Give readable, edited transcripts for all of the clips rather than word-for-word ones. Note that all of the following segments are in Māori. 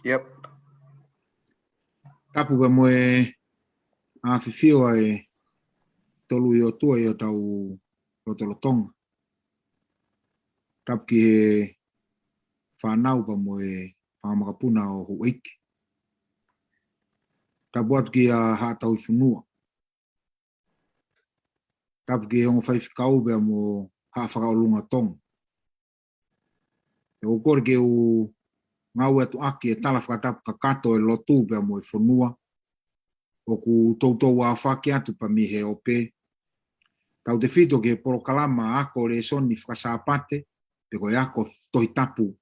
Yep. Tapu ka moe a whiwhio ai tolu i o tua i o tau rotolotonga. Tapu ki he whanau pa moe whamakapuna o Huiki. Tapu atu ki a hātau i whunua. Tapu ki he ongo whaiwhikau bea mo hawhakaolunga tonga. E o kore ke o ngau atu aki e tala whakatapu ka kato e lotu bea mo e whunua. O ku tautou a whaki atu pa mi he ope. Tau te whito ke poro kalama ako re soni whakasāpate, pe koe ako tohi tapu.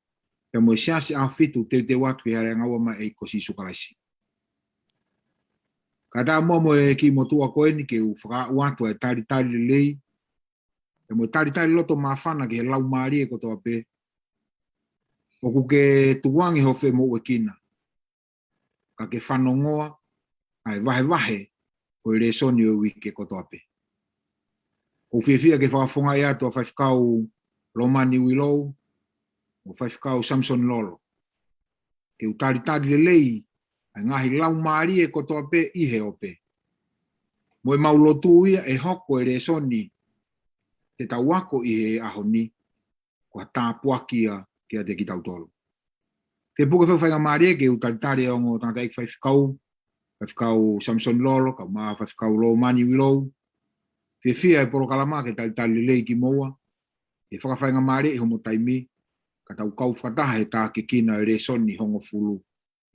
Pe mo e siasi a whitu te watu e hare ngaua ma e kosi sukalaisi. Ka tā mo e ki mo tua koe ni ke u whakauatu e tari le lei. Pe mo tari loto mawhana ke he lau maari e kotoa pe. O ku ke tuwangi ho whe mo kina. Ka ke whanongoa, ai wahe, o re soni o wike kotoa pe. O whiwhia ke whakafonga i atu a whaifkau Romani Willow, o whaifkau Samson Lolo. Ke u tari le lei, ai ngahi lau maari e kotoa pe i he ope. Mo e maulotu ia e hoko e re soni, te tau wako i he ahoni, kua tāpuakia kia te ki tautolo. Ke puka whawhainga maari e ke u tari o ngō tangata ik whaifkau Samson Lolo, ka maa whaifkau Romani Willow, whiwhia e poro kalama ke tali lei ki moa, e whakawhainga maari e homo taimi, ka tau kau whataha he tā ke kina e re soni hongo fulu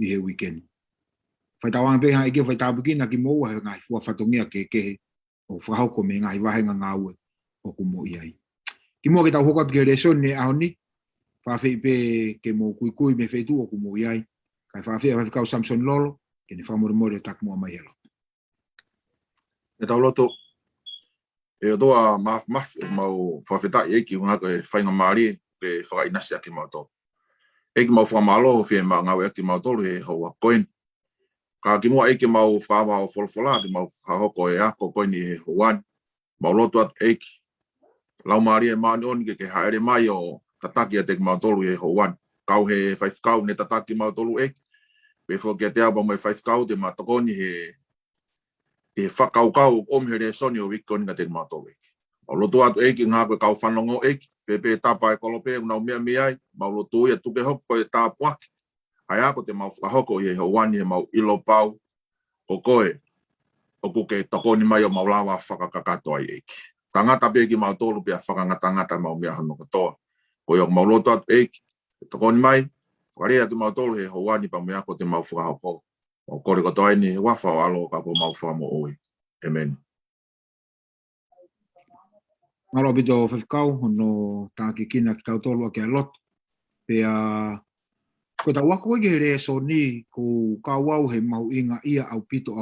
i he weekend. Whaitawanga peha e ke whaitapu kina ki moa he ngai fua whatongia ke kehe, o whahauko me ngai wahenga ngāue o kumo iai. Ki moa ke tau hokatu ke re soni e ahoni, whawhi pe ke mo kui me whetu o kumo iai, kai whawhi a whawhikau Samson Lolo, ke ne whamore tak mua mai helo. E tau loto, e o toa mau whawhetai e ki unga koe whainga maari ke whakainasi aki mau tō. E ki mau whamalo whie ma ngau e ki mau tōru he haua koen. Ka ki mua e ki mau whawa o wholofola ki mau hahoko e ako koen i he hauan. Mau loto atu e ki. Lau maari e maani oni ke haere mai o tataki a te ki mau tōru he hauan. Kau he whaifkau ne tataki mau tōru e ki. Pe whoki a te aba mai whaifkau te matokoni he whakaukau o mihere soni o wikoni ka te ki mau tōru e ki. Mau loto atu e ki ngā koe kau whanongo e ki. Pepe tapa e kolope unau mea ai, mau loto ia tuke hoko e tāpuaki. Hai ako te mau whakahoko i he hauani he mau ilo pau, o koe, o kuke tokoni mai o mau lawa whakakakato ai eki. Tangata pe ki mau tolu pia whakangata mau mea hano katoa. Koe o mau loto atu eki, tokoni mai, whakarea ki mau tolu he hauani pa mea ako te mau whakahoko. O kore katoa ni wafa o alo kako mau whamo oi. Amen. Ngaro bito whawhikau, no tā ki kina ki tautolua ki a lot. Pea, ko ta wako i he re so ni, ko kawau he mau inga ia au pito.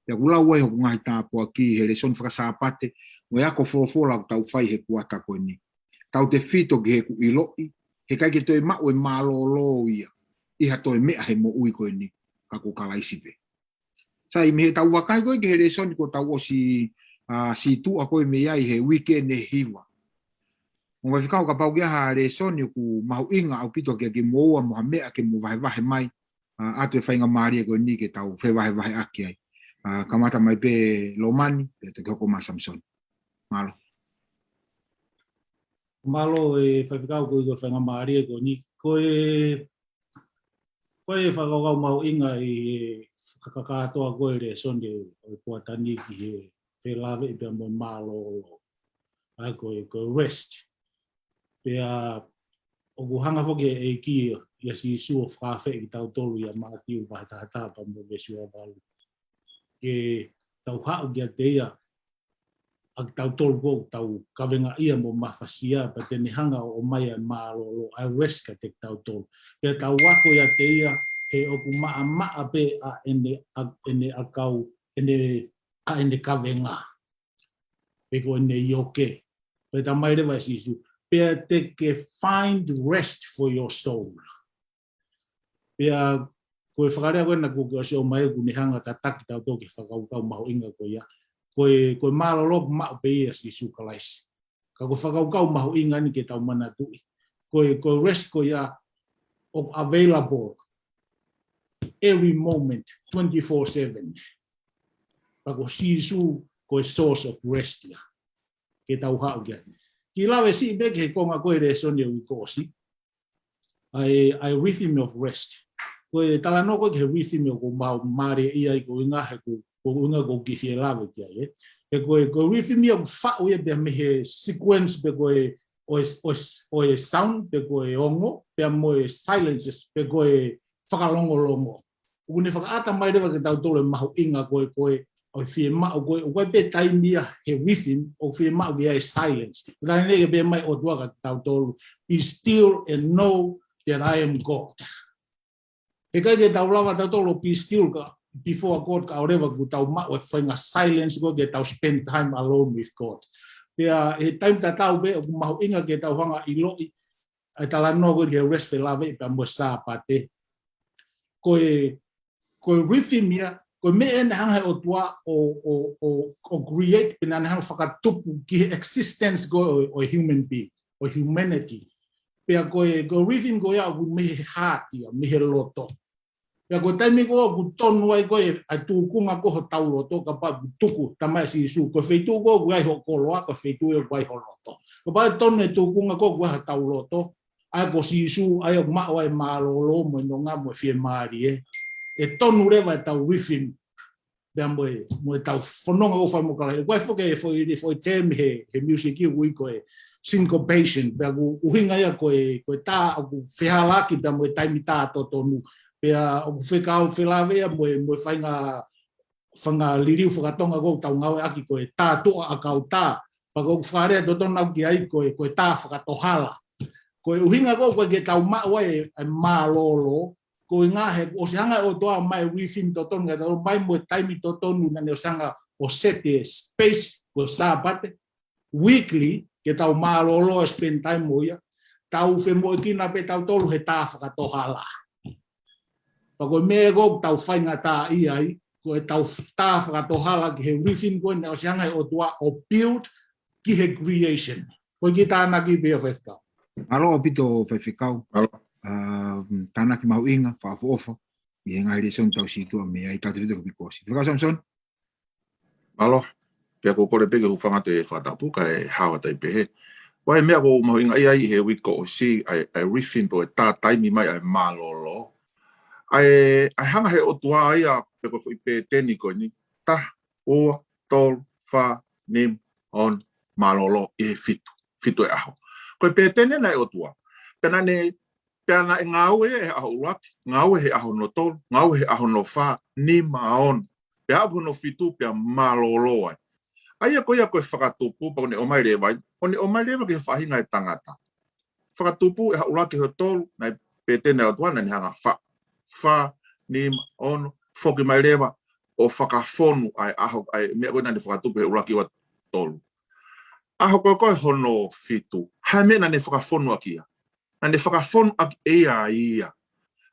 Pea kulau wai hoku ngahi tāpua ki he re son whakasāpate, mo iako wholofola tau whai he kuata koe ni. Tau te whito ki he ku iloi, he kai ki toi mau e mālolo ia, iha toi mea he mo ui koe ni, ka ko kalaisipe. Sai me he tau wakai koe ki he re son ko tau o si tu a koe me iai he weekend e hiwa. Mo vai whikau ka pau kia ha re soni ku mahu inga au pito kia ki moa moha mea ke mo vahe mai atu e whainga maari e koe ni ke tau whe vahe aki ai. Kamata mai pe Lomani, pe te hoko ma Samson. Malo. Malo e whaikau koe koe whainga maari e koe ni. Koe whakakau mahu inga i kakatoa koe re soni o puatani ki he whelave i pia mo malo ai koe rest. Pea o ku hanga hoki e ki ia si suo whawhe i tau tolu ia mātiu wahataha pa mo vesu a walu. Ke tau hau kia te ia ak tau tolu kou tau kawenga ia mo mawhasia pa te hanga o mai a malo ai rest ka te tau tolu. Pea tau wako ia te ia he o ku maa pe a ene akau ene kawenga. Peko ene ioke. Pe ta mai rewa sisu. Pea te ke find rest for your soul. Pea koe whakarea koe na koe o mai ku ni hanga ta taki tau toki whakaukau mahu inga koe ia. Koe marolok mau pe ia sisu kalaisi. Ka koe whakaukau mahu inga ni ke tau mana tui. Koe rest koe ia o available. every moment, 24/7. Pako sisu ko source of rest ya. Kita uha ugia. Kilawe si be ke konga ko reson ye ukosi. I rhythm of rest. Ko talano ko ke rhythm ko ma mare ia ko nga ko nga ko kisi lawe kia ye. Ko rhythm ya fa o ye be me sequence be ko o sound be ko ongo be mo silences be ko whakalongo longo. Une whakaata mai rewa ke tau tole mahu inga koe o whie mao koe pe taimia he rhythm o whie mao kia e silence. Kani nege pe mai o tuaka tau tolu, be still and know that I am God. He kai ke tau lawa tau tolu be still before God ka orewa ku tau mao e whainga silence ko ke tau spend time alone with God. Pea he time ta tau pe o mahu inga ke tau hanga ilo ai talano ko ke rest pe lawe pe mo sa pate. Koe rhythm ia, koe me ene hanga o tua o create pina hanga whakatupu ki existence ko o human being, o humanity. Pea koe rhythm ko ia ku mehe heart ia, mehe loto. Pea koe taimi ko ku tonu ai koe ai tukunga ko ho tau loto ka pa tuku tamai si isu. Koe wheitu ko ku ai ho koloa, koe wheitu ko ai ho loto. Koe pa tonu e tukunga ko ku ai ho tau loto. Ai ko si isu, ai o mao ai malolo mo inonga mo fie maari e tonu rewa e tau rhythm pea mo e tau whanonga o whaimokala. Koe whoke foi term he music i ui koe syncopation, pea ku uhinga ia koe tā o ku whihalaki pea mo e taimi tā to tonu. Pea o ku whekau whilawe ia mo e whanga liriu whakatonga kou tau ngawe aki koe tā toa a kau tā. Pa kou wharea to tonu au ki ai koe tā whakatohala. Koe uhinga koe ke tau mao e mālolo, koe ngahe o se hanga o toa mai rhythm to tonu, kata o mai mo taimi to tonu nane o sanga o sete space ko sabate, weekly, ke tau mālolo e spend time mo ia, tau whemo e kina pe tau tolu he tā whakatohala. Pa koe me ko tau whainga tā iai, koe tau tā whakatohala ki he rhythm koe nane o se hanga o toa o build ki he creation. Koe ki tāna ki pia whekau. Alo pito whewhikau. Alo. Tāna ki mau inga, whaafofa, i he ngai reson tau situa me ai tātu whita ko pikosi. Whikau Samson? Alo, pia ko kore peke hu whangata e whatapu ka e hawa tai pehe. Wai mea ko mahu inga ai he wiko o si ai rhythm po e tā taimi mai ai mālolo. Ai hanga he o tua ai a peko fo i pe teni koe ni, ta, oa, tol, wha, nim, on, mālolo i he fitu e aho. Koe pe tene nei o tua. Pena e ngāue e aho uraki, ngāue he aho no tol, ngāue he aho no wha, ni maon. Pe aho no fitu pe malolo ai. Aia koe whakatupu, pa one o mai rewa, one o mai rewa ke whahinga e tangata. Whakatupu e aho uraki he tol, nei pe tene o tua, nani hanga wha, ni maon, whoki mai rewa, o whakafonu ai aho, ai mea koe nani whakatupu he uraki wa tolu. Aho koe hono fitu, hai mea nani whakafonu akia. Nani whakafonu aki ia.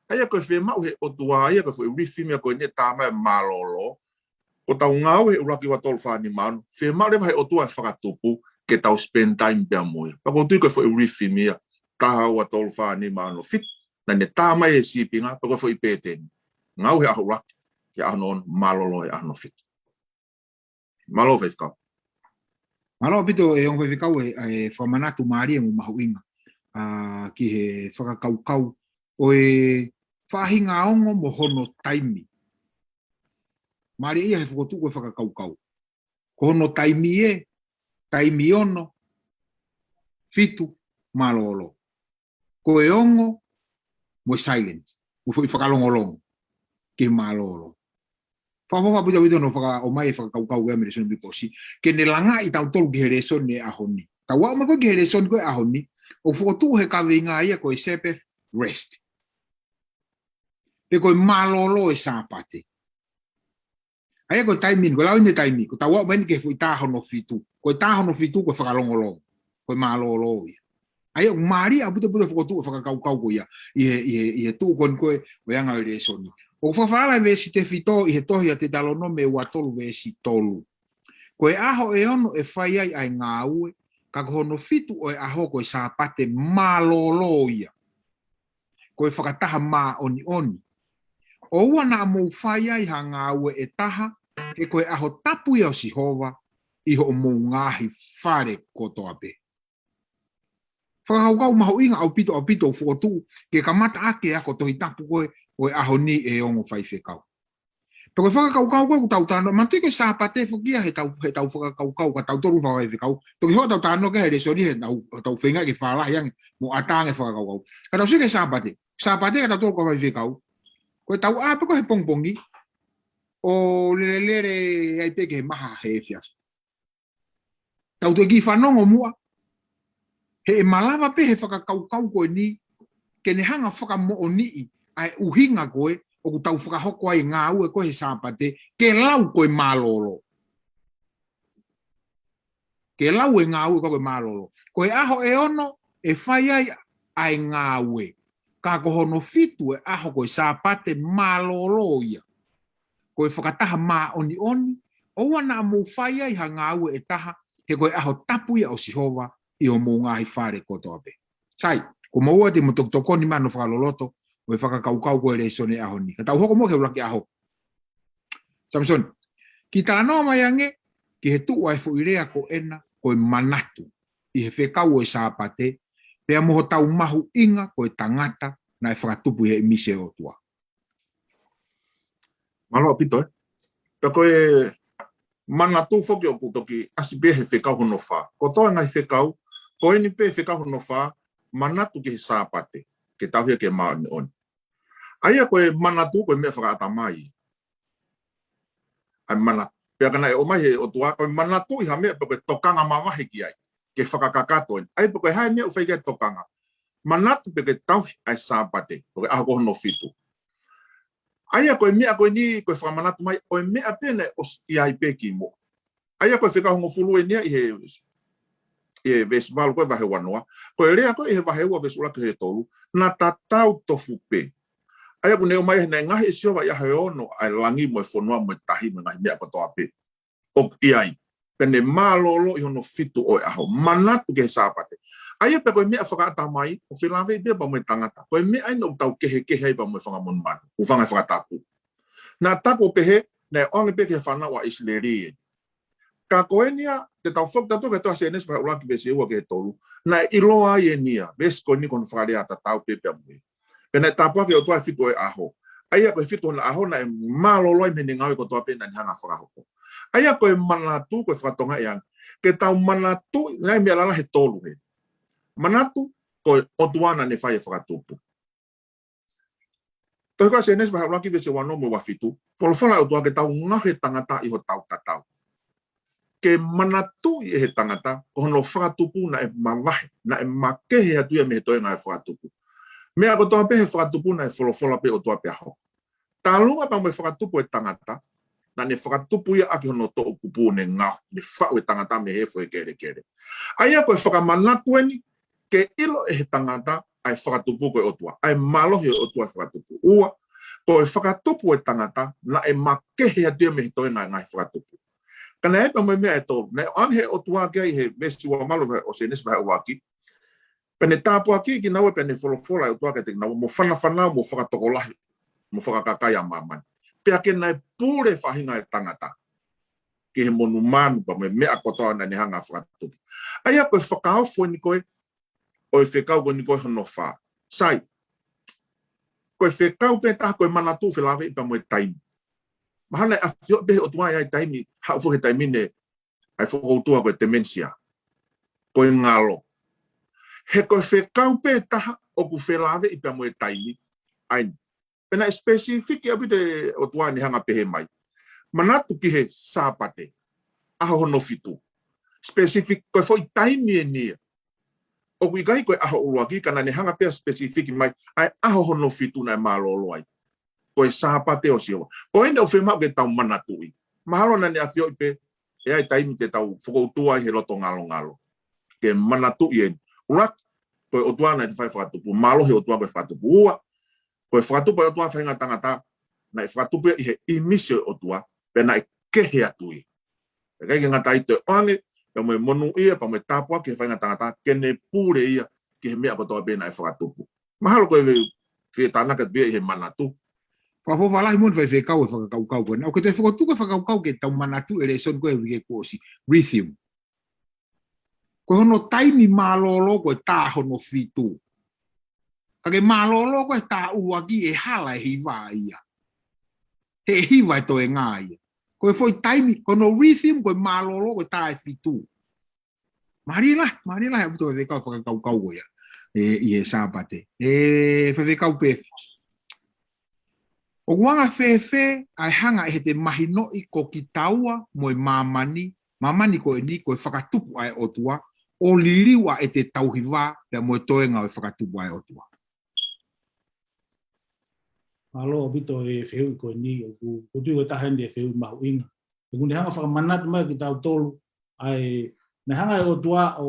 Aia koe whi mau he otua, aia koe whi rifimia koe ne tāmai malolo, ko tau ngau he uraki wa tolu whani manu, whi mau rewa he otua e whakatupu, ke tau spend time pia mui. Pako tui koe whi rifimia, taha wa tolu whani manu fit, nani tāmai e sipinga, pako whi pēteni. Ngau he aho uraki, ke aho non malolo e aho fit. Malo whekau. Malo pito e on whewhikau e whamanatu maari e mo mahu inga. Ki he whakakaukau o e whahinga ongo mo hono taimi. Maari ia he whakotuko e whakakaukau. Ko hono taimi taimi ono, fitu, malolo. Ko e ongo, mo silence. Mo i whakalongolongo, ki malolo. Whahoha puta wito no whaka o mai e whakaukau e mereson bikosi. Ke ne langa i tau tolu ki he reson ne ahoni. Tau wau mako ki he reson koe ahoni. O whakotuko he kawe inga ia koe sepeth rest. Pe koe malolo e sāpate. Aia koe taimin, koe lau ine taimi. Ko tau wau mani ke fui tāhono fitu. Koe tāhono fitu koe whakalongolongo. Koe malolo ia. Aia o maari a puta whakotuko whakakaukau koe ia. I he tuu kon koe o yanga i resoni. O whawhara vesi te fito i he tohi a te talono me ua tolu vesi tolu. Koe aho e ono e whai ai ai ngā ue, ka kohono fitu o e aho koe sāpate malolo ia. Koe whakataha mā oni oni. O wana mo fai ai hanga ue e taha, e koe aho tapu i o si hova, i ho mo ngahi whare kotoa pe. Whakahau maho inga au pito whotu, ke kamata ake ako tohi tapu koe, koe aho ni e ongo whai whekau. Pero whakakau koe ku tau tano, man teke sāpate whukia he tau whakakau ka tau toru whawai whekau, toki hoa tau tano ke he resori he tau whenga ke whalahi ange, mo atange whakakau. Ka tau sike sāpate ka tau toru whawai whekau, koe tau apa ko he pongpongi, o lelelere ai peke he maha he fiaf. Tau te ki whanongo mua, he e malama pe he whakakau koe ni, ke ne hanga whakamoo ni ai uhinga koe, o ku tau whakahoko ai ngā ue koe he sāpate, ke lau koe mālolo. Ke lau e ngā ue koe mālolo. Koe aho e ono, e whai ai ngā ue. Ka kohono fitu e aho koe sāpate mālolo ia. Koe whakataha mā oni, o wana mo whai ai ha ngā ue e taha, he koe aho tapu ia o Sihova, i o mō ngāhi whare kotoa pe. Sai, ko maua te motokoni mano whakaloloto, o e whakakaukau koe reisone aho ni. Ka tau hoko mo ke ulaki aho. Samson, ki tānoa mai ange, ki he tuu ai fuirea ko ena, koe manatu, i he whekau o e sāpate, pea moho tau mahu inga koe tangata, na e whakatupu he mise o tua. Malo pito Pea koe manatu whoki o kutoki, asi pe he whekau hono wha. Ko toa ngai whekau, koe ni pe whekau hono wha, manatu ki he sāpate, ke tauhia ke maoni oni. Aia koe manatu koe mea whakaata mai. Ai manatu. Pea kana e o mai he o tua, koe manatu iha mea pe koe tokanga mawahi ki ai, ke whakakakato ai. Ai pe koe hae mea uwhai ke tokanga. Manatu pe koe tauhi ai sāpate, koe aho kohono fitu. Aia koe mea koe ni koe whakamanatu mai, koe mea pene os i ai peki mo. Aia koe whekahongo fulu e nia i he vesivalu koe wahe wanoa. Koe rea koe i he wahe ua vesula ke he tolu, na tatau tofu pe. Aia ku neo mai nei ngahi e siova i ahe ono ai langi mo e whanua mo e tahi mo ngahi mea katoa pe. O i ai. Pene mālolo i hono fitu o e aho. Manatu ke he sāpate. Aia pe koe mea whakaata mai, o whilawe i bea pa mo e tangata. Koe mea aina o tau kehe ai pa mo e whangamon manu. U whangai whakatapu. Nā tako pehe, nei onge pe ke whanau a Isleri e. Ka koe nia, te tau whakatatu ke toa se enes pa ulaki vese ua ke he tolu, nai iloa i e nia, vesi koe ni kono whakarea ta tau pepe amui. Pena tāpua ke o toa fitu e aho. Aia koe fitu na aho na e māloloi mene ngau ko toa pe na ni hanga whakahoko. Aia koe manatu koe whakatonga e ang. Ke tau manatu, nai mea lala he tolu he. Manatu koe o tuana ne whai e whakatupu. Toi ka se nes va habla ki vese wano mo wafitu. Folfola o toa ke tau ngahe tangata i ho tau tatau. Ke manatu i he tangata, ko hono whakatupu na e mawahe, na e makehe atu ia me he toi ngai whakatupu. Mea ko toa pe he whakatupu na e folfola pe o toa pe aho. Tā lunga pa mo e whakatupu e tangata, na ne whakatupu ia aki hono to kupu ne ngau, ne whau e tangata me he fo e kere kere. Aia koe whakamanatu eni, ke ilo e he tangata, ai whakatupu koe o tua, ai malohi o tua whakatupu. Ua, koe whakatupu e tangata, na e makehe atu ia me he toi ngai whakatupu. Kana e pa mo mea e tō, ne anhe o tua kia i he vesi wa malo o se nesi vai o waki, pene tāpua ki naue pene wholofola o tua ke te naue, mo whanawhanau mo whakatokolahi, mo whakakakai a mamani. Pea ke nai pūre whahinga e tangata, ke he monu manu pa mo mea kotoa na ni hanga whakatupu. Aia koe whakaofo ni koe, o e whekau koe ni koe hono wha. Sai, koe whekau pe taha koe manatu whilawe i pa mo e taimi. Mahana e awhio behe o tuai ai taimi, haufu he taimi ne, ai whakautua koe demensia, koe ngalo. He koe whekau pe taha o ku whilawe i pa mo e taimi, ai. Pena e specifiki api te o tuai ni hanga pehe mai. Manatu ki he sāpate, aho hono fitu. Specific, koe fo i taimi e nia. O kui kai koe aho uruaki, kana ne hanga pea specifiki mai, ai aho hono fitu na e mālolo ai. Koe sāpate o siwa. Koe ne o whemau ke tau manatui. Mahalo na ne a whio ipe, e ai taimi te tau whakautua i he roto ngalo ngalo. Ke manatui e. Urat, koe o tuana i te whai whakatupu. Malohi o tua koe whakatupu. Ua, koe whakatupu o tua whainga tangata, na i whakatupu i he imisio o tua, pe na i kehe atui. E kai ke ngata i te oange, pa mo e monu ia, pa mo e tāpua ki he whainga tangata, kene pūre ia, ki he mea kotoa pe na i whakatupu. Mahalo koe whietanaka te i he manatu. Whafofa lahi mon vai whekau e whakakau koe. O ke te whakatuka whakakau ke tau manatu e le son koe wike kōsi. Lithium. Koe hono taimi mālolo koe tā hono whitu. Kake mālolo koe tā uaki e hala e hiwa ia. He hiwa e to e ngā ia. Koe foi taimi, kono lithium koe mālolo koe tā e whitu. Marila e puto e whekau whakakau koe ia. I e sāpate. Whekau pefi. O wanga whewhe ai hanga e te mahinoi ko ki taua mo e mamani ko e ni ko e whakatupu ai otua, o liriwa e te tauhiwa te mo e toenga o e whakatupu ai otua. Malo bito e wheu ko e ni, o tui o tahende e wheu mahu inga. E kune hanga whakamanatu mai ki tau tolu, ai ne hanga e otua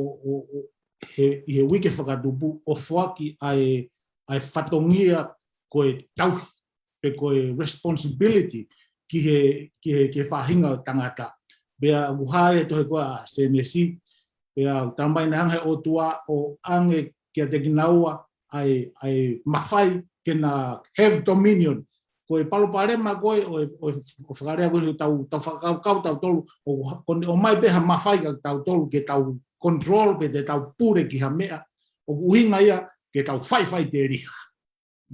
i he wike whakatupu o whaki ai whatongia ko e tauhi. Koe responsibility ki he whahinga tangata. Bea uhae tohe koa CNSI, bea tambai na hanga o tua o ange kia te kinaua ai mawhai kena have dominion. Koe paloparema koe o whakarea koe tau whakakau tau tolu o mai peha mawhai ka tau tolu ke tau control pe te tau pure ki ha mea o uhinga ia ke tau whai te riha.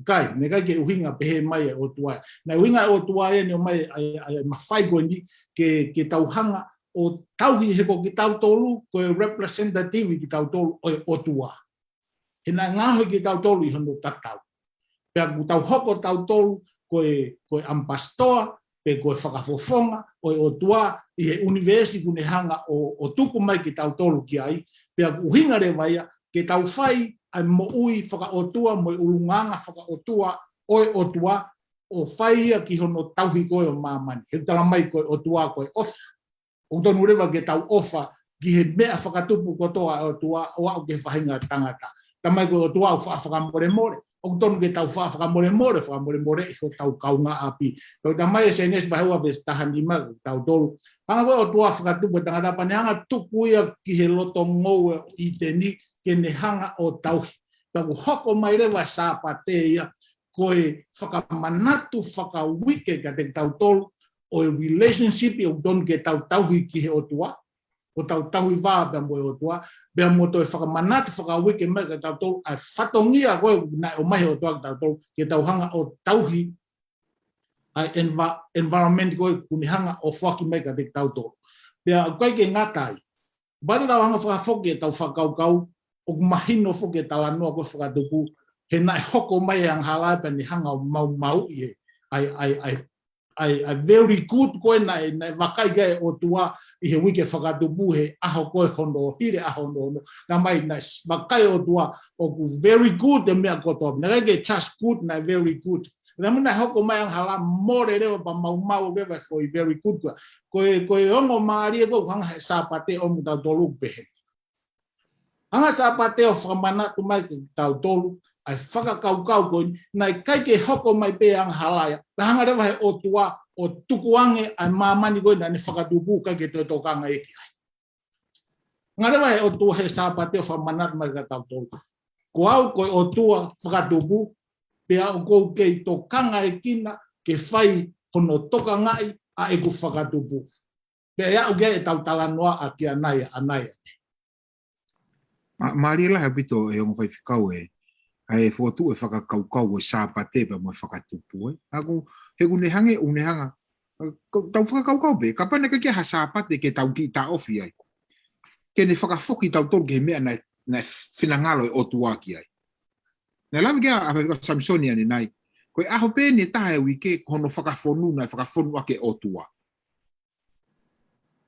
Kai, ne kai ke uhinga pehe mai o tua. Na uhinga o tua e ne o mai ai mawhai koe ni ke tauhanga o tauhi he ko ki tau tolu koe representative ki tau tolu o tua. He na ngaho ki tau tolu i hono tatau. Pea ku tau hoko tau tolu koe ampastoa, pe koe whakafofonga o tua i he universi kune hanga o tuku mai ki tau tolu ki ai. Pea uhinga re vaia ke tau whai ai mo ui whakaotua, mo ulunganga whakaotua, otua, o whaia ki hono tauhi koe o mamani. He tala mai koe otua koe ofa. O tonu rewa ke tau ofa, ki he mea whakatupu kotoa otua, o au ke whahinga tangata. Tamai koe otua o whakamore. O tonu ke tau whakamore, i ho tau kaunga api. Tau tamai e senes bahua ves tahan lima, tau tolu. Hanga koe otua whakatupu tangata, pane hanga tuku ia ki he loto ngou i te ni, ke ne hanga o tauhi. Taku hoko mai rewa sāpate ia, koe whakamanatu, whakawike ka te tau tolu, o relationship i o don ke tau tauhi ki he otua, o tau tauhi wā pia mo e otua, pia mo toi whakamanatu, whakawike mai ka tau tolu, ai whatongia koe na o mai otua ka tau tolu, ke tau hanga o tauhi, ai environment koe kuni hanga o whaki mai ka te tau tolu. Pia koe ke ngatai, bari tau hanga whakafoki e tau whakaukau, o mahino fo ke tala no ko whakatupu he nai hoko mai ang halai pa ni hanga mau i ai very good ko nai wakai ge o tua i he wike whakatupu he aho koe hono hire aho no na mai nai wakai o tua o ku very good e mea koto na ge just good na very good na muna hoko mai ang hala more reo pa mau beba foi very good ko ongo maari ko hanga sapate o muta tolu pehe. Anga sapate o whakamana tu mai ki tau tolu, ai whakakaukau koe, nai kai ke hoko mai pe ang halaya. Tahanga rewa he o tua, o tukuange ai mamani koe, nani whakatupu kai ke toi tokanga eki ai. Nga rewa he o tua he sapate o whakamana tu mai ki tau tolu. Ko au koe o tua whakatupu, pe au kou kei tokanga e kina, ke whai kono toka ngai, a eku whakatupu. Pe au ke e tau talanoa a ki anaya. Maari la habito e ongo fai whikau e ai fotu e whakakaukau e sāpate pa mo e whakatupu e. Ako he unehanga tau whakakaukau pe, ka pane ka kia ha sāpate ke tau ki ta ofi ai. Ke ne whakafoki tau tolu ke mea na whinangalo e otua ki ai. Nā lawi kia a whakakaukau Samsonia ni nai, koe aho pe ne taha e wike hono whakafonu na whakafonu ake otua.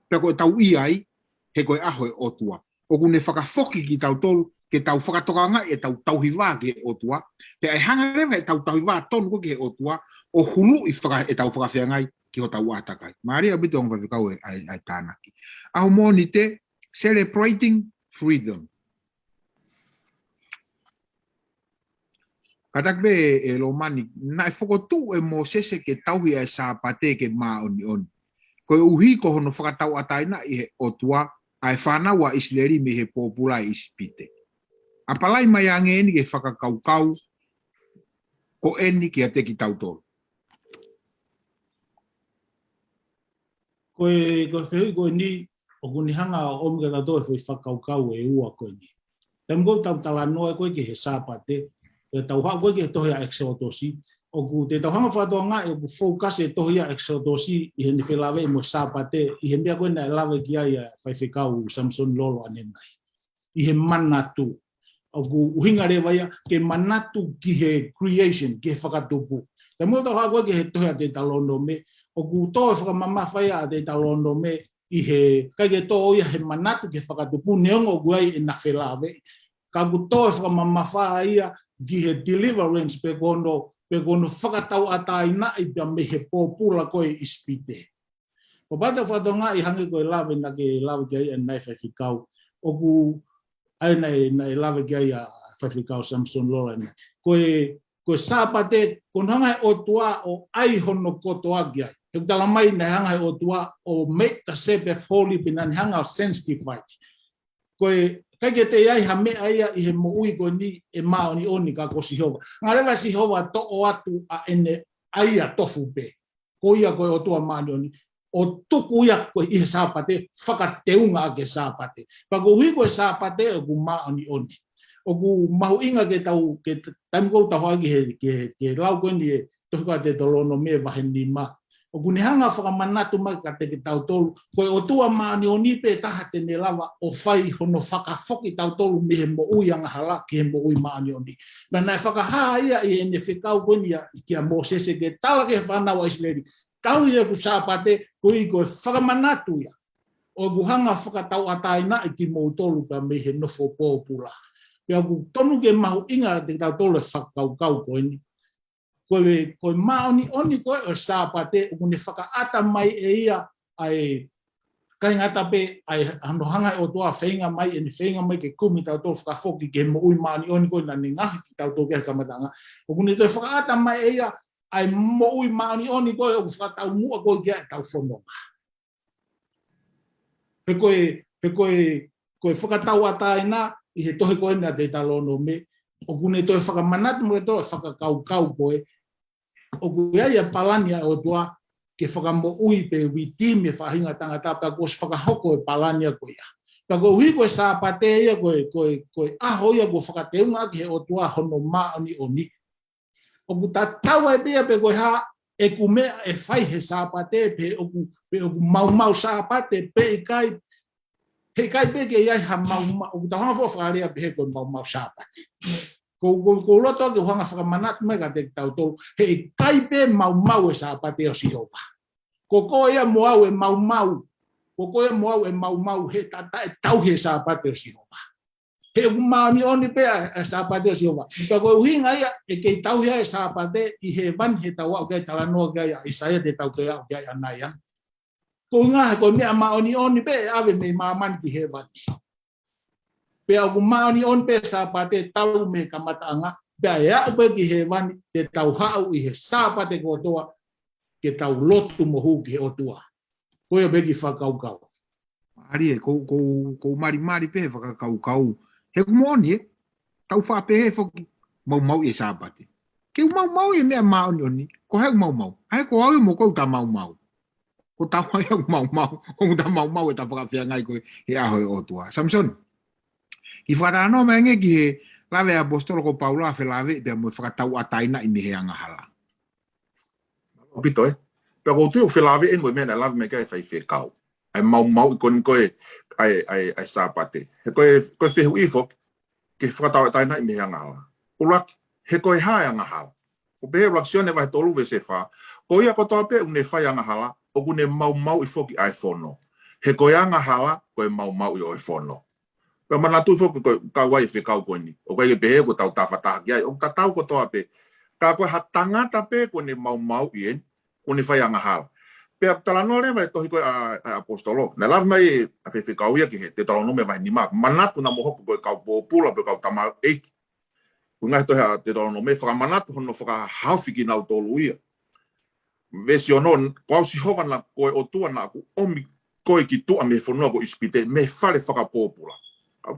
Pea koe tau i ai, he koe aho e otua. O kune whakafoki ki tau tolu, ke tau whakatokanga e tau tauhiwā ke otua, pe ai hanga rewa e tau tauhiwā tonu ko ke otua, o hulu e tau whakawhiangai ki ho tau atakai. Maari a bitu onga whakau e ai tānaki. Aho mō ni te celebrating freedom. Katakbe e lo mani, nai whakotu e mō sese ke tauhi e sāpate ke mā oni. Koe uhi ko hono whakatau ataina i he otua, ai whanaua isleri me he popula ispite. Apalai mai ange eni ke whakakaukau ko eni ki a te ki tautoro. koe whehui koe ni, o kuni hanga o omika na toi whui whakaukau e ua koe ni. Temu kou tau tala noa koe ki he sāpate, e tau hao koe ki he tohia exodosi, o ku te tau hanga whātua ngā e ku focus e tohia exodosi i he ni whelawe i mo sāpate, i he mea koe na e lawe ki ai a whaiwhikau Samson Lolo anenai. I he manatu. O ku uhinga rewa ia, ke manatu ki he creation, ki he whakatupu. Te mua tau hao koe ki he tohia te talono me, o ku toa whakamama whaia a te talono me, i he kaike tō ia he manatu ke whakatupu neongo guai e na whelawe. Ka ku tō whakamama whaia ki he deliverance pe kono whakatau ataina i pia me he pōpula koe ispite. Ko bata whatonga i hange koe lawe na ke lawe ki ai e nai whaiwhikau. O ku ai nei lawe ki ai a whaiwhikau Samson Lola. Koe sāpate, ko hanga o tua o ai hono kotoa ki ai. He tala mai nei hanga o tua o make the Sabbath holy pina ni hanga o sanctified. Koe kaike te iai ha mea ia i he mo ui koe ni e mao ni oni ka ko Sihova. Ngā rewa Sihova to o atu a ene aia tofu pe. Ko ia koe o tua mao ni oni. O tuku ia koe i he sāpate, whakateunga a ke sāpate. Pako hui koe sāpate o ku mao ni oni. O ku mahu inga ke tau, ke taimu tau hagi ke lau koe ni e tohuka te tolono me wahe ni ma. O kuni hanga whakamanatu mai ka te tau tolu, koe o tua maani o nipe taha te ne lawa o whai hono whakafoki tau tolu mi he mo ui anga hala ki he mo ui maani o ni. Na nai whakahaa ia i ene whikau koe ni ki a Mosese ke tala ke whanau Israeli. Tau ia ku sāpate, koe i koe whakamanatu ia. O ku hanga whakatau ataina i ki mo tolu ka mi he nofo pōpula. Pea ku tonu ke mahu inga te tau tolu whakaukau koe ni. Koe maoni oni koe o sāpate o kune whakaata mai e ia ai kai ngata pe ai hano hanga o toa whainga mai e ni whainga mai ke kumi tau tō whakafoki ke mo ui maoni oni koe na ni ngahi ki tau tō kia kamatanga. O kune toi whakaata mai e ia ai mo ui maoni oni koe o whakatau mua koe kia e tau whononga. Pe koe whakatau ataina i he tohe koe na te talono me o kune toi whakamanatu mo e toi whakakaukau koe. O kuia ia palania o tua ke whakamo ui pe witi me whahinga tangata pa ko whakahoko e palania koia. Pa ko hui koe sāpate ia koe aho ia ko whakateunga ki he o tua hono maoni oni. O ku tataua e pia pe koe ha e ku mea e whai he sāpate pe o ku mau sāpate pe i kai he kai pe ke iai ha mau o ku tahanga whakarea pe he koe mau sāpate. Ko loto ke hanga whakamanatu mai ka te tau tolu, he kaipe mau e sāpate o Sihova. Ko ia moau e mau, ko ia moau e mau, he tata e tau he sāpate o Sihova. He maoni oni pe e sāpate o Sihova. Ka ko uhinga ia e kei tau hea e sāpate i he van he tau au kei talanoa kei a Isaia te tau kei au kei anaian. Ko ngā ko mea maoni oni pe e ave me maamani ki he vani. Pe au maoni on pe sāpate tau me kamataanga, pe ea upe ki he wani te tau hau i he sāpate ko toa, ke tau lotu mohu ki he otua. Koe pe ki whakaukau. Ari e, ko mari pe he whakakaukau. He kumoni e, tau whape he whoki mau i sāpate. Ke mau e mea maoni oni, ko heu mau. Hai ko au mo kou ta mau. Ko tau hai au mau, o ta mau e ta whakawhia ngai koe he aho e otua. Samson? I wharano me nge ki he lawe apostolo ko Paulo a whelawe pia mo whakatau ataina i mehe anga hala. Pito e. Pia ko tui o whelawe e mo mea lawe me kai whai whekau. Ai mau i koni koe ai sāpate. He koe whehu ifo ke whakatau ataina i mehe anga hala. Ulak, he koe hae anga hala. O pehe laksione vai tolu we se wha. Ko ia kotoa pe une whai anga hala o kune mau i foki ai whono. He koe anga hala koe mau i oi whono. Pe manatu fo ko ka wai fe ka ko ni o ka ye pe ko tau ta fata ya o ta tau ko to ape ka ko hatanga ta pe ko ni mau ien ko ni fa yang hal pe tala no le vai to ko apostolo na lav mai a fe ka uia ki te tala no me vai ni ma manatu na mo ko ka po pula pe ka tama e ko nga to ha te tala no me fa manatu no fa ha fiki na to luia versionon ko si hovan la ko o tu na ko omi ko ki tu a me fo no ko ispite me fale fa ka popula.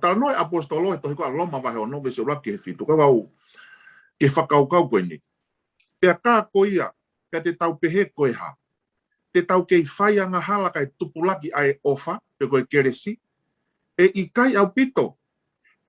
Tala noi apostolo e tohi koa loma vahe o nove se ula ke fitu. Ka wau ke whakaukau koe ni. Pea kā koia, pea te tau pehe koe ha. te tau kei whai anga hala kai tupulaki ai ofa, pe koe keresi, e i kai au pito,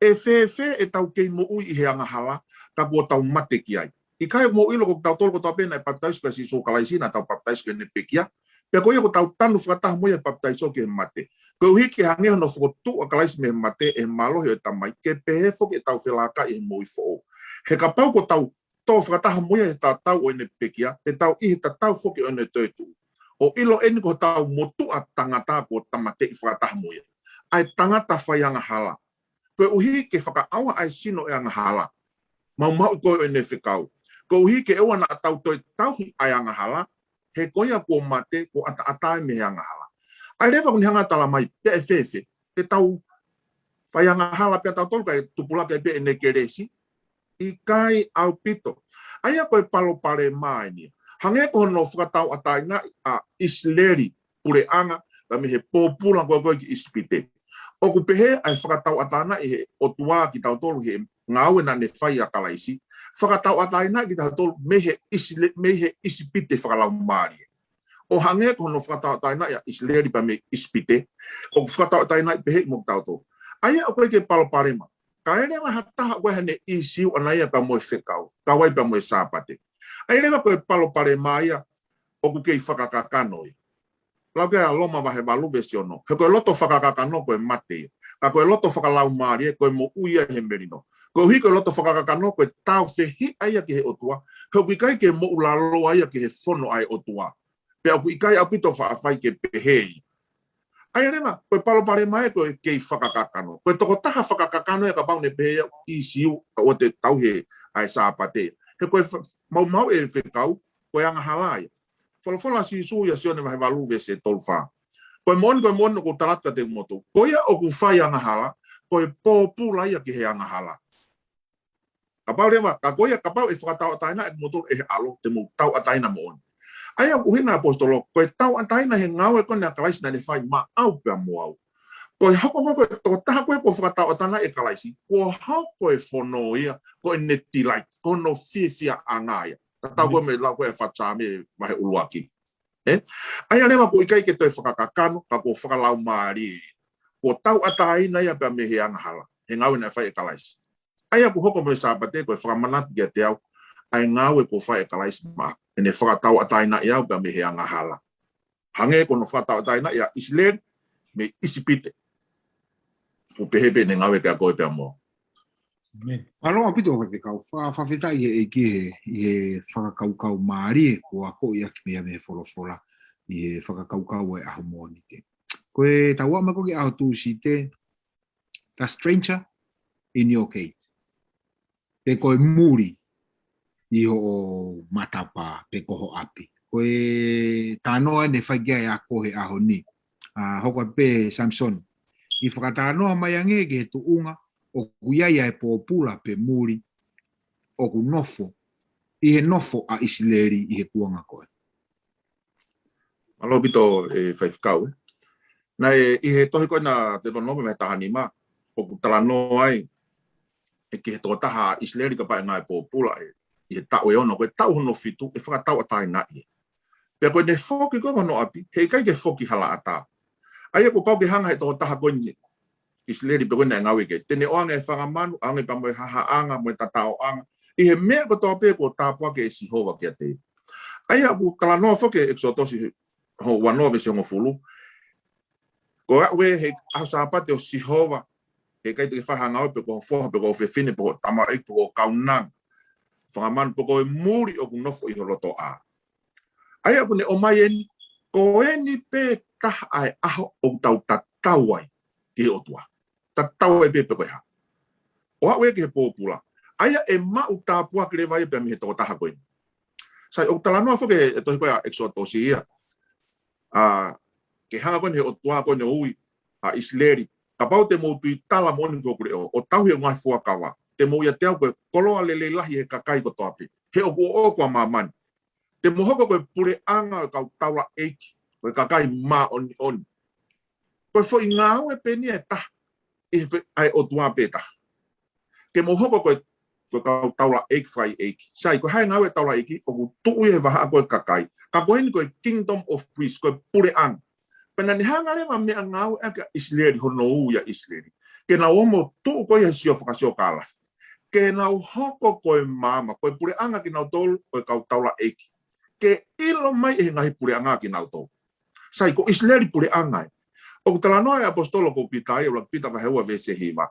e fe e tau kei mo ui i he anga hala, ka kua tau mate ki ai. I kai mo ilo ko tau tolu ko tau pena e baptais pe si so kalaisina tau baptais ke ne pekia, pe koe ko tau tanu whakataha mo e baptais o ke mate. Koe hiki hangeho no whakotu a kalais me mate e malohi o tamai, ke pehe foki e tau whelaka i he mo i fo. He ka pau ko tau tō whakataha mo e tau o ne pekia, te tau i he tau foki o ne teutu. O ilo eni ko tau motu a tangata ko tamate i whakataha mo e. Ai tangata whai anga hala. Koe uhi ke whakaawa ai sino e anga hala. Mau koe o ne whikau. Koe uhi ke ewa na tau toi tauhi ai anga hala, he koia ko mate ko ata me he anga hala. Ai rewa kuni hanga tala mai, pe e fefe, te tau whai anga hala pe tau tolu kai tupula pe e ne keresi, i kai au pito. Ai a koe palo pare mai ni. Hange ko no whakatau ataina a isleri pure anga, la me he pōpula koe ki ispite. O ku pehe ai whakatau atana i he otua ki tau tolu he ngāwe na ne whai a kalaisi, whakatau ataina ki tau tolu me he isipite whakalau maari. O hange ko no whakatau ataina i a isleri pa me ispite, o ku whakatau ataina i pehe i mok tau tolu. Ai a koe ke palo parema, ka ere wa hataha koe hane isiu anaia pa moe whekau, ka wai pa moe sāpate. Ai rewa koe palo parema ia, o ku kei whakakakanoi. Lau kea loma wahe walu vesiono. He koe loto whakakakano koe mate. Ka koe loto whakalau maari e koe mo uia he merino. Koe hui koe loto whakakakano koe tau whihi aia ki he otua. He kui kai ke mo ulalo aia ki he whono ai otua. Pe au kui kai au pito whaafai ke pehei. Ai renga, koe palopare mai koe kei whakakakano. Koe toko taha whakakakano e ka pau ne pehea i siu o te tauhe ai sāpate. He koe mau e whekau, koe anga halaia. Whalafola si suia sione mahe walu vese tolwha. Koe mon ko taratka te motu. Koe o ku whai anga hala, koe pōpula ia ki he anga hala. Ka pau rewa, ka koe ka pau e whakatau ataina e motu e he alo, te mu tau ataina mo on. Ai au uhina apostolo, koe tau ataina he ngau e kone a kalaisi na ne whai ma au pia mo au. Koe hako koe, toko taha koe ko whakatau ataina e kalaisi, ko hau koe whono ia, koe netilai, kono whiwhia angaia. Tau koe me lau koe whatame mahe uluaki. Ai anewa ko ikai ke toi whakakakano, ka ko whakalau maari. Ko tau ataina ia pia me he anga hala, he ngau na whai e kalaisi. Ai aku hoko me sāpate koe whakamanat kia te au, ai ngau e ko whai e kalaisi maa, e ne whakatau ataina ia pia me he anga hala. Hange ko no whakatau ataina ia isleri me isipite. Ko pehepe ne ngau e kia koe pia mo. Aloha pito ka te kau, whawhetai e ki he whakakaukau maari e ko ako i aki mea me wholofola i he whakakaukau e aho mōni te. Koe tau ama koke aho tū si te the stranger in your gate. Te koe muri i ho matapa pe koho api. Koe tānoa ne whaigia e ako he aho ni. Hoko pe Samson. I whakatānoa mai ange ki he tuunga o kuiaia e pōpula pe muri o ku nofo, i he nofo a isileri i he kuanga koe. Alo pito e whaifkau. Nai i he tohi koe na te nonomi me tahani ma, o ku talano ai, e ki he tō taha isileri ka pae ngai pōpula e, i he tau e ono, koe tau hono fitu, e whakatau atai na i. Pea koe ne whoki koe hono api, he kai ke whoki hala ata. Ai e ko kau ke hanga he tō taha koe ni, isleri pe koe nai ngawe ke. Tene oanga e whangamanu, ange pa moe hahaanga, moe tatao anga. I he mea ko tō pe ko tāpua ke e sihova kia te. Ai aku talanoa whoke exotosi ho wanoa vese hongo fulu. Ko awe he ahosapate o sihova, he kai te whahangau pe ko whoha, pe ko whewhine, pe ko tamarai, pe ko kaunang. Whangamanu, pe ko e muri o kunofo i holoto a. Ai aku ne o mai eni, ko eni pe taha ai aho o tau tatauai ki he otua. Tatau e pepe koe ha. O hawe ke he pōpula. Aia e mau tāpua ki rewai pe mi he tō taha koe. Sai o talanoa whoke e tohi koe a exotosi ia. Ke hanga koe he o tua koe ne ui a isleri. Ka pau te mou tui tala moni ko kure o tau he ngai fuakawa. Te mou ia te au koe koloa lele lahi he kakai ko toapi. He o kua mamani. Te mohoko koe pure anga kau taula eiki. Koe kakai ma oni. Koe fo i ngāu e peni e taha. Ai o tua peta. Ke mohoko koe ko ka taula ek fai ek sai ko hai ngawe taula iki o tu e va ko kakai ka ko ni ko kingdom of priests ko pure ang penani hanga le ma me ngau aka isleri hono ya isleri ke na omo tu ko ya sio fakasio kala ke na hoko ko mama ko pure anga ki na tol ko ka taula ek ke ilo mai e ngai pure anga ki na tol sai ko isleri pure anga o tala no apostolo ko pitai o pita va hewa vese hiva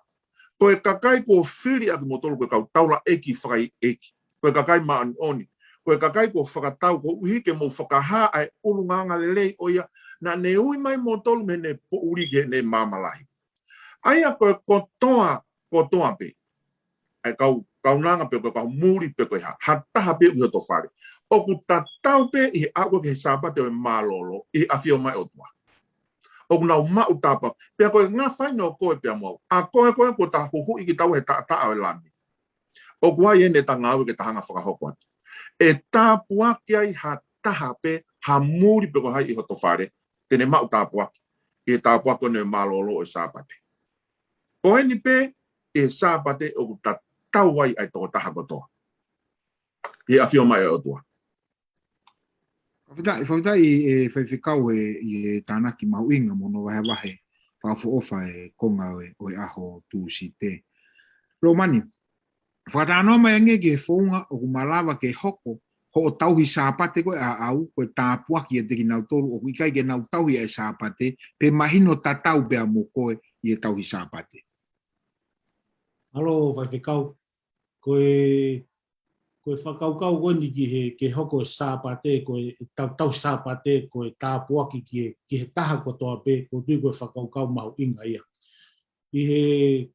ko e kakai ko fili atu motolo ko taula eki fai eki ko e kakai ma oni ko e kakai ko fakatau ko uhike mo fakaha ai ulunganga lelei oia na ne ui mai motolo me ne po urige ne mamalahi aia ko toa pe ai kau nanga pe ko muri pe ko ha taha pe u to fare o ku tatau pe I ako ke sabate o malolo I afio mai otwa o na uma utapa pe ko nga fai no ko pe mo a ko ta hu I ki tau he ta o lami o kwa ye ne tanga ke tahanga faka hoko e ta pua ki ai ha taha pe ha muri pe ko hai I hoto fare te ne ma utapa e ta pua ko ne malolo o sabate ko ni pe e sabate o ta tau ai ai to taha ko to e afio mai o tua Whawita I whaiwhikau I tānaki mauinga mono wahe whawho ofa konga o aho tūsi te. Romani, whakatanoa mai ange ke whaunga o kumalawa ke hoko ho o tauhi sāpate koe a au koe tāpuaki te ki nau tolu o kuikai ke nau tauhi ai sāpate pe mahino tatau pea mo koe I tauhi sāpate. Alo, whaiwhikau, koe whakaukau koe ni ki he ke hoko sāpate, koe tau sāpate, koe tāpuaki ki he taha kotoa pe, ko tui koe whakaukau mau inga ia. I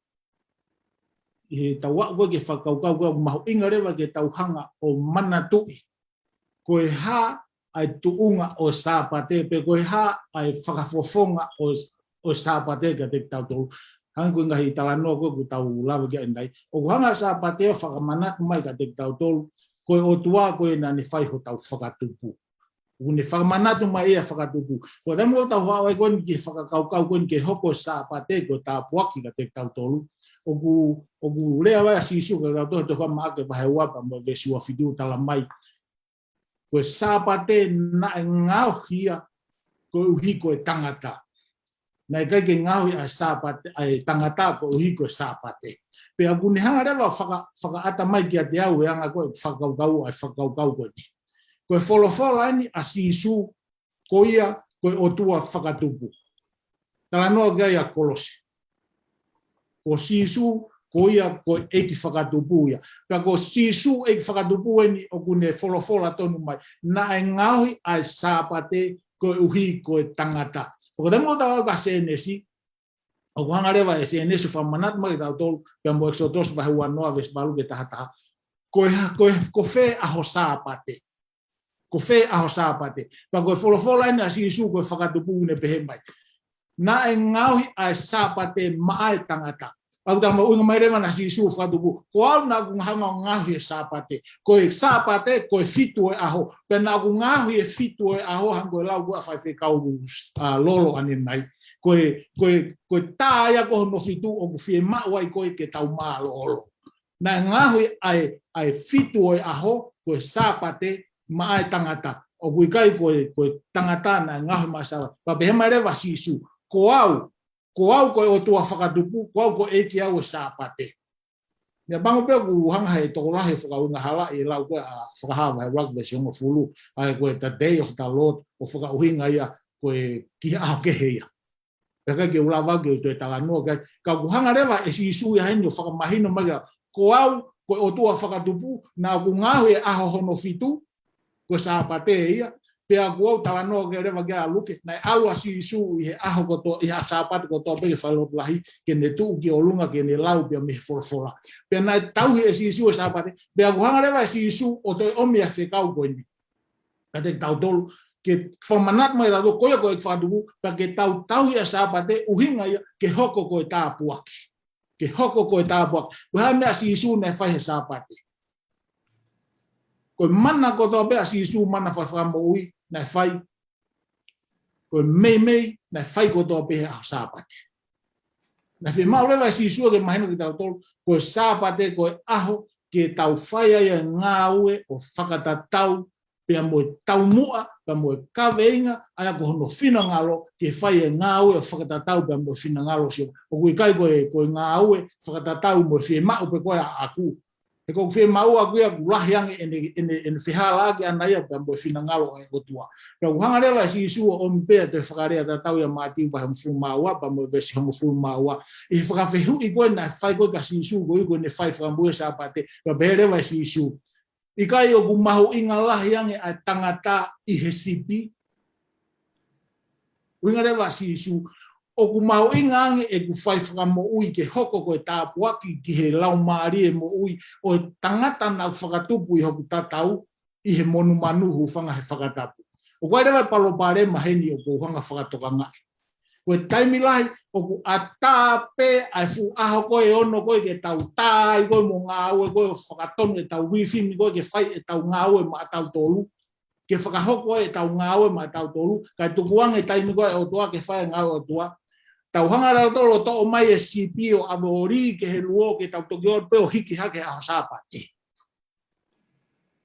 he tau koe ke whakaukau koe mau inga rewa ke tau hanga o mana tui. Koe ha ai tuunga o sāpate, pe koe ha ai whakafofonga o sāpate ka te tau tolu. Hanga koe ngahi talanoa koe ku tau lawa kia endai. O hanga sāpate o whakamanatu mai ka te tau tolu, koe o tua koe na ni whai ho tau whakatupu. Kune whakamanatu mai ea whakatupu. Koe remo tau hawai koe ni ki whakakaukau koe ni ke hoko sāpate koe tāpuaki ka te tau tolu. O ku lea wai a sisu ka tau tohe toha maake pahe wapa mo vesiwa whidu tala mai. Koe sāpate na ngau hia koe uhi koe tangata. Nai kai ke ngahui a sāpate, ai tangata ko uhi koe sāpate. Pe a kune hanga rewa whakaata mai ki a te au e anga koe whakaukau ai whakaukau koe ni. Koe wholofola ni a sisu ko ia koe o tua whakatupu. Tala noa gai a kolosi. Ko sisu ko ia koe eki whakatupu ia. Pe ko sisu eki whakatupu ni o kune wholofola tonu mai. Na e ngahui ai sāpate koe uhi koe tangata. O kada mo tawa ka CNS, o hanga rewa e CNS whamanat mai tau tolu, pia mo exodos wahi wanoa ves balu ke taha. Ko whē aho sāpate. Ko whē aho sāpate. Pa koe wholofola ina si isu koe whakatupu une pehe mai. Na e ngauhi ai sāpate maai tangata. Au tama unga mai rewa na si isu whakatupu. Ko au na ku hanga ngauhi e sāpate. Koe sāpate, koe fitu e aho. Pena ku ngauhi e fitu e aho hango e lau kua whaiwhi kau lolo ane nai. Koe tāia koho no fitu o ku fie mawai koe ke tau maa lolo. Na ngauhi ai fitu e aho, koe sāpate maai tangata. O kui kai koe tangata na ngauhi masawa. Pa pehe mai rewa si isu. Ko au koe o tua whakatupu, ko au koe eki au e sāpate. Ia bango pia ku hanga hei tokolahe whakaunga hala I lau koe a whakahawa hei rugby si hongo fulu. Ai koe the day of the Lord o whakauhinga ia koe ki aho kehe ia. Peka ke ulawa ke tue talanoa kai. Ka ku hanga rewa e si isu ia heni o whakamahino magia. Ko au koe o tua whakatupu na ku ngahu e aho hono fitu koe sāpate ia. Pea kuau talanoa ke rewa ke a luke, nai alua si isu I he aho koto, I ha sāpate koto peke whailoplahi, ke ne tuu ki olunga ke ne lau pia mihe wholofola. Pea nai tauhi e si isu e sāpate, pea kuhanga rewa e si isu o toi omi a whekau koe ni. Ka te tau tolu, ke whamanat mai rado koia koe ki whatupu, pea ke tauhi e sāpate uhinga ia ke hoko koe tāpuaki. Ke hoko koe tāpuaki. Kuhanga mea si isu ne whaihe sāpate. Koe mana koto pea si isu mana whawhamo ui, nai whai, koe mei, nai whai kotoa pehe aho sāpate. Nai whi mau rewa si isua ke mahino ki tau tolu, koe sāpate, koe aho, ke tau whaia ia ngā ue o whakatatau pia mo tau mua, pia mo kaweinga, ai ko hono whina ngalo ke whaia ngā ue o whakatatau pia mo whina ngalo sio. O kui kai koe ngā ue whakatatau mo whie mau pe koe a aku. E ko whie mau aku ia kulahi ange ene whihala ake ana ia pia mo whina ngalo e otua. Pia kuhanga rewa si isua o mpea te whakarea tatau ia mātiu pa hamu maua, pa mo vesi hamu maua. I whakawhehu i koe na whai koe ka si isu, koe koe ne whai whakamue sa apate, pia berewa si isu. I kai o ku mahu inga lahi ange a tangata i he sipi. Winga rewa si isu. O ku mahu inga ange e ku whai whakamo ui ke hoko koe tāpuaki ki he lau maari e mo ui o tangata na whakatupu i hoku tatau i he monu manuhu whanga he whakatapu. O koe rewa palopare maheni o ku whanga whakatoka ngai. Koe taimi lahi o ku atape ai fu aho koe ono koe ke tau tai koe mo ngā ue koe o whakatonu e tau wifimi koe ke whai e tau ngā ue ma tau tolu. Ke whakahoko e tau ngā ue ma tau tolu. Kai tukuang e taimi koe o tua ke whai ngā ue o tua. Tau hanga rau tolo to o mai e sipi o abori ke he luo ke tau toki o peo hiki hake aho sāpate.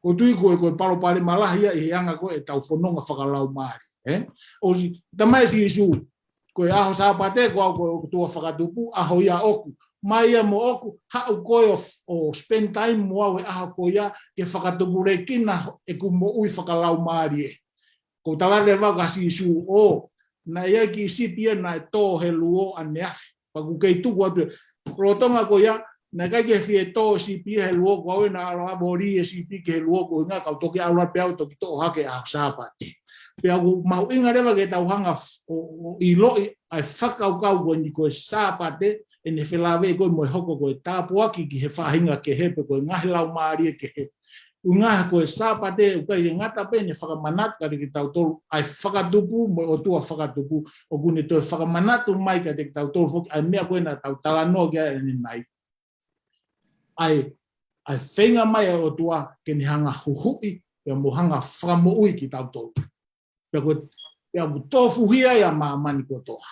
Ko tui koe palo pare malahia i he anga koe e tau whanonga whakalau maari. O si tamai si isu koe aho sāpate koe tua whakatupu aho ia oku. Mai ia mo oku hau koe o spend time mo au e aho koe ia ke whakatupu rekina e ku mo ui whakalau maari e. Ko talare wau kasi isu o na ia ki sipia na to he luo ane afi. Paku kei tuku atu. Rotonga ko ia, na kai ke fie to sipia he luo ko au na alo abori e sipi ke he luo ko inga kau toki aula pe au toki to hake a sāpate. Pe aku mahu inga rewa ke tau hanga i loi ai whakau kau koe ni koe sāpate e ne whelawe koe moe hoko koe tāpuaki ki he whahinga ke hepe koe ngahi lau maari e ke hepe. Unga koe sāpate ukai e ngata pe ne whakamanatu kare ki tau tolu ai whakatupu mo o tua whakatupu o kune toi whakamanatu mai kare ki tau tolu whoki ai mea koe na tau talanoa kia e nai. Ai whenga mai o tua ke ni hanga huhui pe mo hanga whakamoui ki tau tolu. Pe koe tofu hia ia maamani ko toa.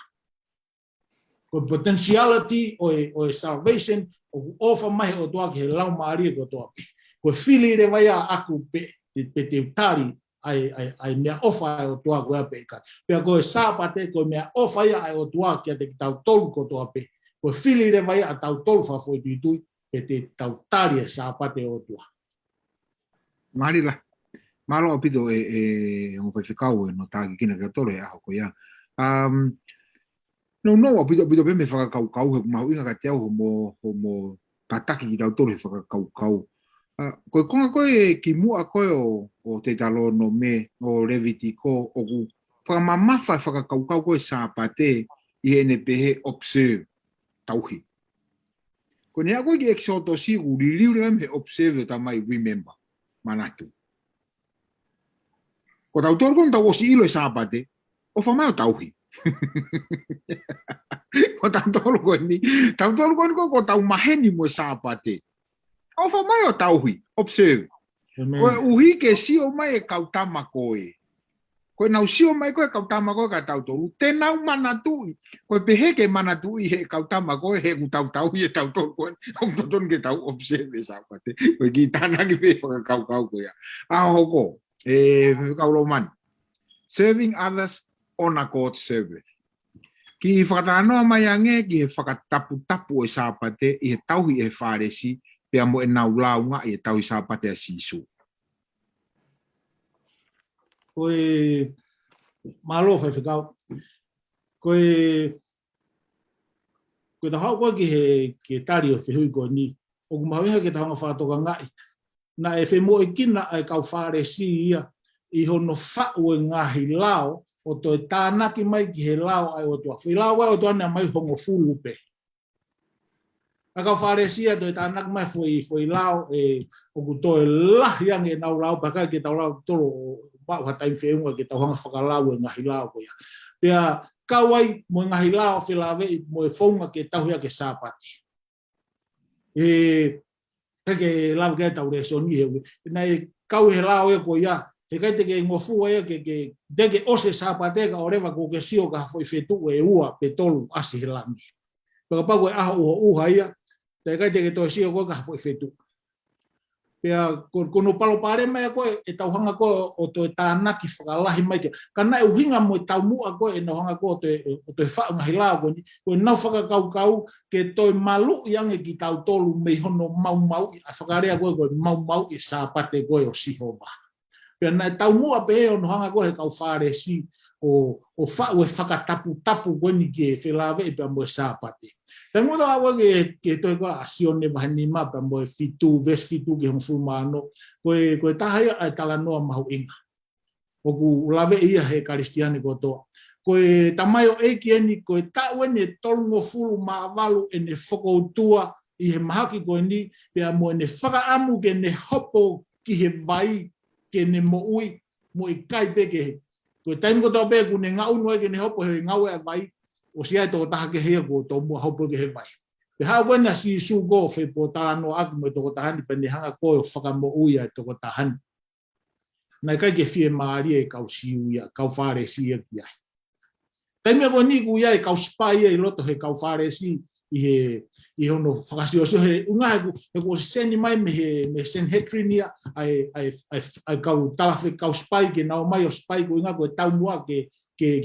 Koe potentiality o e salvation o ofa mai o tua ki he lau maari ko toa pe. Ko fili re vai aku pe te utari ai mea ofa o tua koe pe ka. Pea koe sāpate koe mea ofa ai o tua kia te tau tolu ko toa pe. Ko fili re vai a tau tolu fa foi tuitui pe te tau tari e sāpate o tua. Marila. Malo apito o whaiwhikau e no tāki kina kia tole aho ko ia. No apito pe me whakakau he kumahu inga ka te au homo tataki ki tau tole whakakau. Koe konga koe ki mua koe o te talo no me o reviti ko o ku whakamamafa whakakaukau koe sāpate i ene pehe observe tauhi. Ko nea koe ki exoto si u ririure me observe ta mai remember manatu. Ko tau tolu kon tau osi ilo e sāpate o whamau tauhi. Ko tau tolu kon ko tau maheni mo e sāpate. O fa mai o tauhi, observe. Koe uhi ke si o mai e kautama koe. Koe nau si o mai koe kautama koe ka tau tolu. Te nau manatui. Koe pehe ke manatui he kautama koe he ku tau tauhi e tau tolu koe. O toton ke tau observe sāpate. Koe ki tāna ki pehe whaka kau koe. Aho hoko, kaulo mani. Serving others on a God's service. Ki whakataranoa mai ange ki he whakatapu-tapu e sāpate i he tauhi e whāresi pea mo e nau launga i e tau i sāpate a sisu. Koe malo whaiwhikau. Koe ta hau koe ki he tari o whihui koe ni. O ku mahuinga ke ta hanga whātoka ngai. Na e whemo e kina ai kau whare si ia i hono whau e ngahi lao o toi tānaki mai ki he lao ai o tua. Whi lao ai o tua nea mai hongo fulupe. Aka wharesia toi tānak mai foi lao o ku toi lahi ange nau lao baka ke tau lao tolo pau hatai whiunga ke tau hanga whakalau e ngahi lao koia. Pea kawai mo ngahi lao whilawe mo e whaunga ke tau hia ke sāpati. Ke lao ke tau resoni hewe. Nei kau he lao e koia. He kai te ke ngofua e ke deke ose sāpate ka orewa ko ke sio ka foi whetu e ua pe tolu asi he lami. Paka pau e aho uha ia. Te kai te ke toi sio ko ka foi whetu. Pea kono palo pare mai ko e tauhanga ko o to tāna ki whakalahi mai ke. Kana e uhinga mo tau mua ko e nohanga ko o to wha ngahila ko nau whakakau ke toi malu yang e ki tau tolu mei hono mau a whakarea ko mau i sāpate ko o sihoma. Pea na tau mua pe o nohanga ko he kau whare si o wha ue whakatapu ko ni ke whelawe e pea mo e sāpate. Tengok tak awak ke toi ko asion ne bahani ma pa mo fitu ke hong fulmano ko tahaya ai tala no mahu inga oku lave ia he kristiani ko to ko tamayo e kieni ko ta wene tolngo fulu ma valu ene foko tua I he mahaki ko ni pe mo ne faka amu ke ne hopo ki he vai ke ne mo ui mo I kai pe ke ko taim ko to pe ku ne ngau no ke ne hopo he ngau e vai o sia to ta ke he ko to mo hopo ke he vai pe ha wena si su go fe po ta no ak mo to ta han pe ne hanga ko faka mo ui to ta han na kai ke fie mari e kau si ui kau fare si e kia taim ko ni ku ia kau spai e loto he kau fare si I hono whakasioso he unga he ko seni mai me Sanhedrinia ai kau talafe kau spai ke nao mai o spai ko inga ko tau mua ke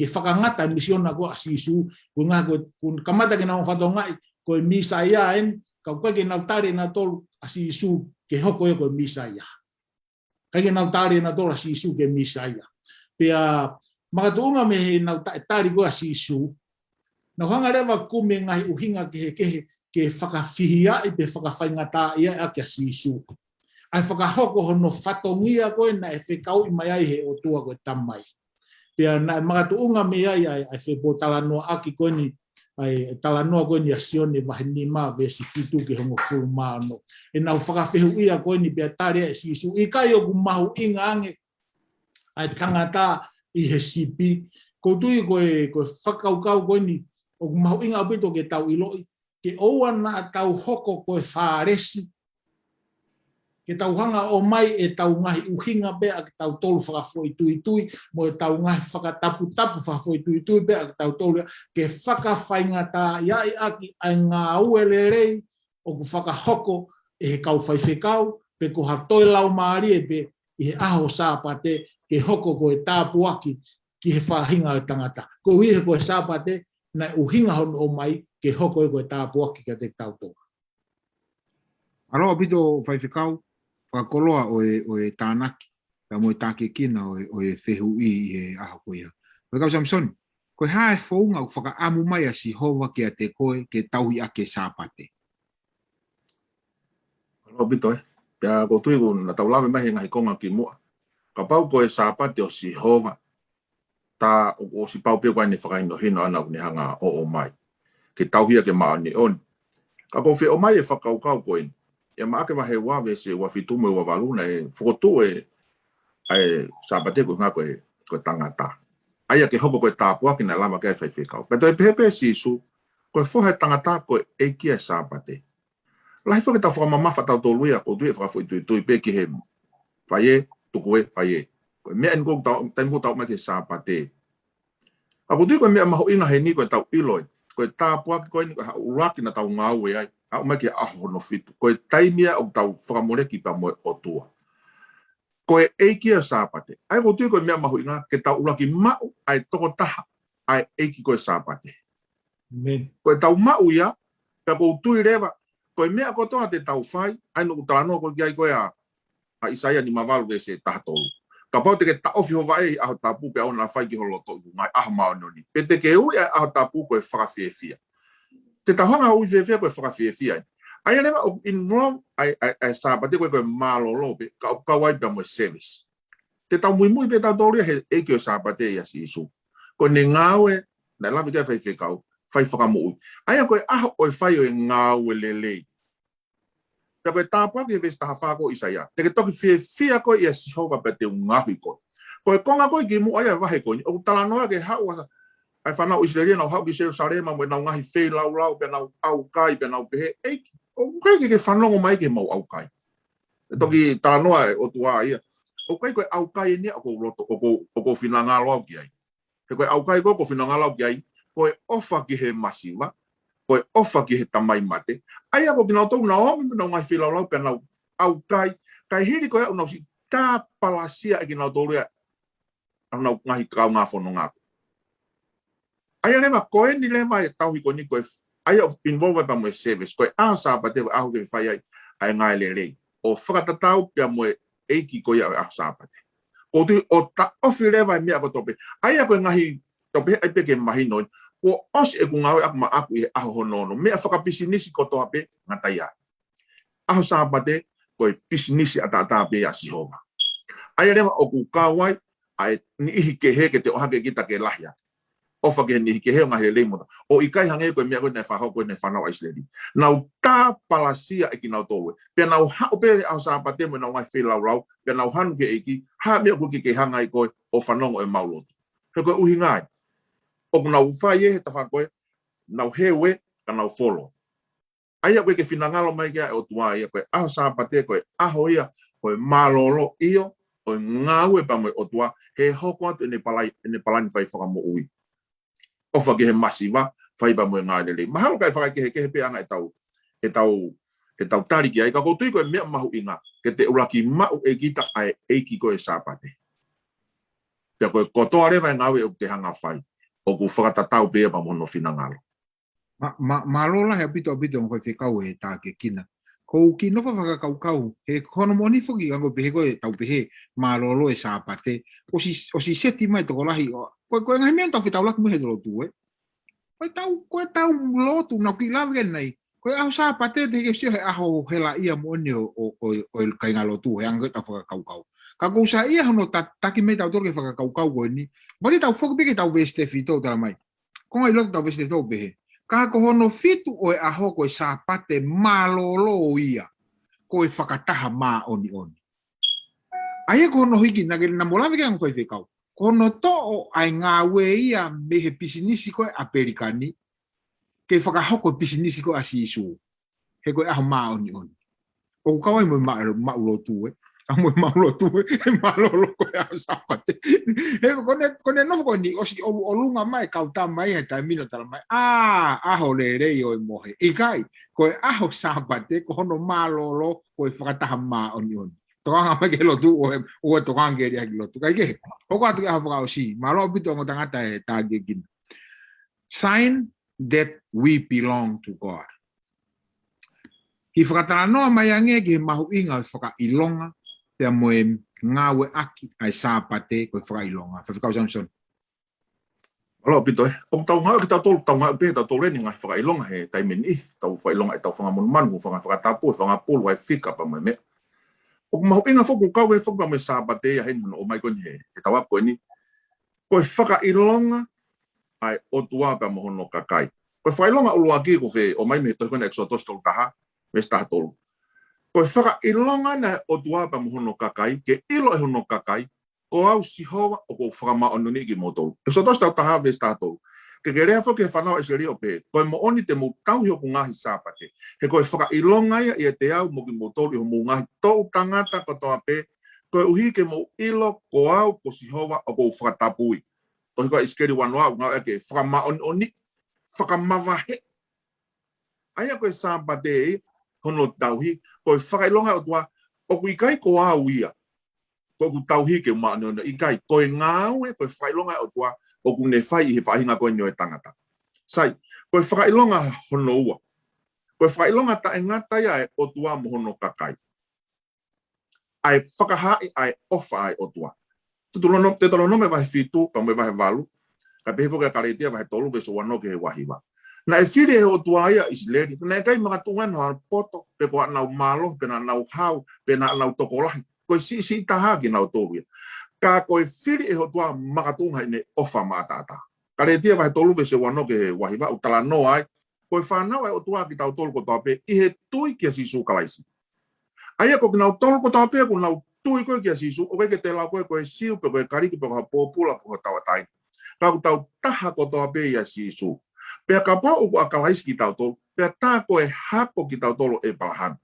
whakangata misiona ko asisu ko inga ko kamata ke nao whatonga ko Misaia en kau ke nao tare na tolu asisu ke hoko e ko Misaia ke nao tare na tolu asisu ke Misaia pea makatuunga me he nao tare ko asisu na hanga rewa kume ngai uhinga ke whakawhihia I pe whakawhaingata ia a kia sisu. Ai whakahoko hono whatongia koe na e whekau I mai ai he o tua koe tamai. Pea na makatuunga me ai whepo talanoa aki koe ni ai talanoa koe ni asione wahini maa vesi fitu ke hongo fulmano. E nau whakawhihu ia koe ni pea tarea e sisu. I kai o kumahu inga ange ai tangata I he sipi. Ko tui koe whakaukau koe ni o kumahu inga apito ke tau iloi. Ke oua na tau hoko koe whāresi. Ke tau hanga o mai e tau ngahi uhinga bea ke tau tolu whakafoi tui mo e tau ngahi whakatapu whakafoi tui bea ke tau tolu ke whakawhaingata iai aki ai ngā uelelei o ku whakahoko e he kau whaiwhekau pe ko hatoi lau maari e pe I he aho sāpate ke hoko koe tāpuaki ki he whahinga o tangata. Ko hui he koe sāpate na uhinga hono o mai ke hoko e koe tāpuaki ka te tautoa. Aroa pito whaiwhekau, whakakoloa o e tānaki, ka mo e tāke kina o e whehu I he aho koea. Whakau Samson, koe hae whaunga o whakaamu mai a si hova ke a te koe ke tauhi ake sāpate. Aroa pito pia ko tui ko na taulawe mahi ngahi konga ki mua. Ka pau koe sāpate o si hova, ta o si pau pia koe ni whakaino hino ana ni hanga o mai. Ke tauhia ke maani on. Ka ko o mai e whakaukau koe. E maake wahe wawe se wawhitumu e wawaluna e whakotu e sāpate koe ngā koe tangata. Aia ke hoko koe tāpuaki na lama kai whaiwhekau. Peto e pepe si su, koe whohe tangata koe e kia sāpate. Lahi whoke tau whakamamafa tau tōluia ko tui e whakafoi tui pe ki he whaie, tuku e whaie. Koe mea en kou taimu tau mai ke sāpate. Ako tui koe mea maho inga he ni koe tau iloi. Koe tāpuaki koe ni koe uraki na tau ngau e ai. Au mai ke aho no fitu. Koe taimia o tau whakamoreki pa moe o tua. Koe eikia sāpate. Ai ko tui koe mea mahu inga ke tau uraki mau ai toko taha ai eiki koe sāpate. Amen. Koe tau mau ia, ka kou tui rewa, koe mea kotoa te tau whai, ai no kutalanoa koe kiai koe a Isaia ni mawalu de se tahatolu. Ka pau te ke ta ofi hova e aho tapu pe au na whai ki holo toku mai aho mao noni. Pe te ke ui aho tapu koe whakawhiewhia. Te tahanga ui whiewhia koe whakawhiewhia. Ai rewa o involve ai sāpate koe malolo pe ka wai pe mo service. Te tau mui pe tau tōria he eke o sāpate ia si isu. Koe ne ngāwe, na lawi kai whaiwhekau, whai whakamo ui. Ai koe aho oi whai o e ngāwe lelei. Te koe tāpuaki e vesta hawhako Isaia. Te ke toki whiewhia koe ia sihova pe te ungahui koe. Koe konga koe ki mu aia wahe koe. O talanoa ke hau asa. Ai whanau Israelia nau hau ki seu sarema mo e nau ngahi whei lau pe nau au kai pe nau pehe. Eiki. O kai ke whanongo mai ke mau au kai. Te toki talanoa o tua ia. O kai koe au kai nia o ko whina ngā lau ki ai. He koe au kai koe ko whina ngā lau ki ai. Koe ofa ki he masiwa. Koe ofa ki he tamai mate. Ai ako ki nau tau na omi nau ngai whilau lau pe nau au kai. kai hiri koe unau si tā palasia e ki nau tolu e unau ngahi kau ngā whono ngā. Aia lema koe ni lema e tauhi ko ni koe aia involve pa moe service koe aho sāpate o aho ke whai ai ngai le rei. O whakatatau pia moe eiki koe au aho sāpate. O tu o ta ofi lewa e mea ko tope. Aia koe ngahi tope ai peke mahi noi. O osi e kungawe aku ma aku i aho honono. Mea whakapisi nisi ko toa pe ngatai a. Aho sāpate koe pisi nisi ata pe a sihoma. Aia lewa o ku kawai ai ni ihi ke he ke te ohake kita ke lahia. Ofa ke ni ke he ngahi le mo. O ikai hange koe mea koe ne whaho koe ne whanau aisledi. Nau tā palasia e ki nau towe. Pea nau hao pe aho sāpate mo nau ngai whelau rau. Pea nau hanu ke eiki. Ha mea koe ke hangai koe o whanongo e maulotu. He koe uhi ngai. O nau whai e he tafa koe. Nau hewe ka nau follow. Aia koe ke whinangalo mai kia e o tua ia koe. Aho sāpate koe aho ia. Koe malolo iyo. Koe ngāu e pa moe o tua. He hoko atu ene palani whai whakamo ui. Ofa ke he masiva, whai pa moe ngā lele. Mahalo kai whakakehe ke he peanga e tau tariki ai. Ka koutu koe mea mahu inga. Ke te uraki mau e kita ai eiki koe sāpate. Te koe kotoa rewa e ngāwe o te hanga whai. O ku whakatatau pea pa mono whinangalo. Malola he apito ngoi whekau e tā ke kina. Kou ki nofa whakakaukau, he kono moni whoki ango pehe koe tau pehe malolo e sāpate. O si seti mai toko lahi. Koe ngai mea tau whetau laki muhe lotu e. Koe tau lotu nau ki lawe nei. Koe aho sāpate te heke sio he aho hela ia moni o kai ngā lotu he ango tau whakakaukau. Ka kou sa ia hono taki mei tau toro ke whakakaukau koe ni. Mati tau whoki peke tau veste fito tala mai. Ko ngai lotu tau veste tau pehe. Ka ko hono fitu o e aho koe sāpate malolo ia. Koe whakataha mā oni. Aia ko hono hiki nagere na molawe ke ango whekau. Kono to o ai ngā we ia me he pisinisi koe Amerikani. Ke whakahoko pisinisi koe asisu. He koe aho mā oni. O kawai mo maulotu e. Amo maulotu e malolo koe aho sāpate. He kone nofo koe ni osi olunga mai kauta mai he tai mino tala mai. Aho le rei o mohe. Ikai koe aho sāpate ko hono malolo koe whakataha mā oni. Tokanga mai ke lotu o tokanga ke ria ke lotu. Kai ke. Oko atu ke aho whakao si. Malo pito ngo tangata e tāge kina. Sign that we belong to God. Ki whakatara noa mai ange ki he mahu inga whakailonga. Pea moe ngawe aki ai sāpate koe whakailonga. Whakao Samson. Malo pito e. O tau ngā ki tau tolu tau ngā pe tau tolu e ni ngai whakailonga he taimeni. Tau whakailonga e tau whangamonu manu. Whakatapu, whangapulu ai whika pa moe mea. O mahu inga whoku kau e whoku pa moe sāpate ia heni o mai koni he tau ako e ni. Koe whakailonga ai o tua pa mohono kakai. Koe whakailonga ulua ki ko whe o mai me toi kone Exodus tolu taha. Me staha tolu. Koe whakailonga na o tua pa mohono kakai. Ke ilo e hono kakai. Ko au sihoa o ko whakama onuni ki mo tolu. Exodus tau taha me staha tolu. Ke rea whoke whanau e seri o pe. Koe mo oni te mo tauhi o ku ngahi sāpate. He koe whakailonga ia i te au mo ki mo tolu i ho mo ngahi tau tangata ko toa pe. Koe uhi ke mo ilo ko au ko sihoa o ko whakatapui. Koe koe iskeri wanoa ngau eke whakama oni. Whakamawahe. Aia koe sāpate e. Hono tauhi. Koe whakailonga o tua. O ku ikai ko au ia. Koe ku tauhi ke maa nona ikai. Koe ngau e koe whakailonga o tua. O ku ne whai i he whahinga koe nio e tangata. Sai, koe whakailonga hono ua. Koe whakailonga ta e ngata ia e o tua mo hono kakai. Ai whakahai ai ofa ai o tua. Te tolo nome wahi whitu, pa me wahi walu. Ka pehe whoke karetia wahi tolu veso wano ke he wahiwa. Na e whire he o tua ia isi leri. Na e kai mga tungan hoa poto. Pe koa nau malo, pe na nau hau, pe na nau tokolahi. Koe si taha ki nau tolu ia. Ka koe whiri e ho tua makatunga ne ofa mātata. Ka retia wahi tolu vese wano ke he wahiwa, utala no ai. Koe whanau e o tua ki tau tolu ko tau pe, i he tui kia sisu kalaisi. Aia ko ki nau tolu ko tau pe, ko nau tui koe kia sisu, o ke te lau koe siu, pe koe kariki, pe koe pōpula, pe koe tau atai. Ka ku tau taha ko tau pe ia sisu. Pea ka pō uku a kalaisi ki tau tolu, pea tā koe hako ki tau tolu e palahan.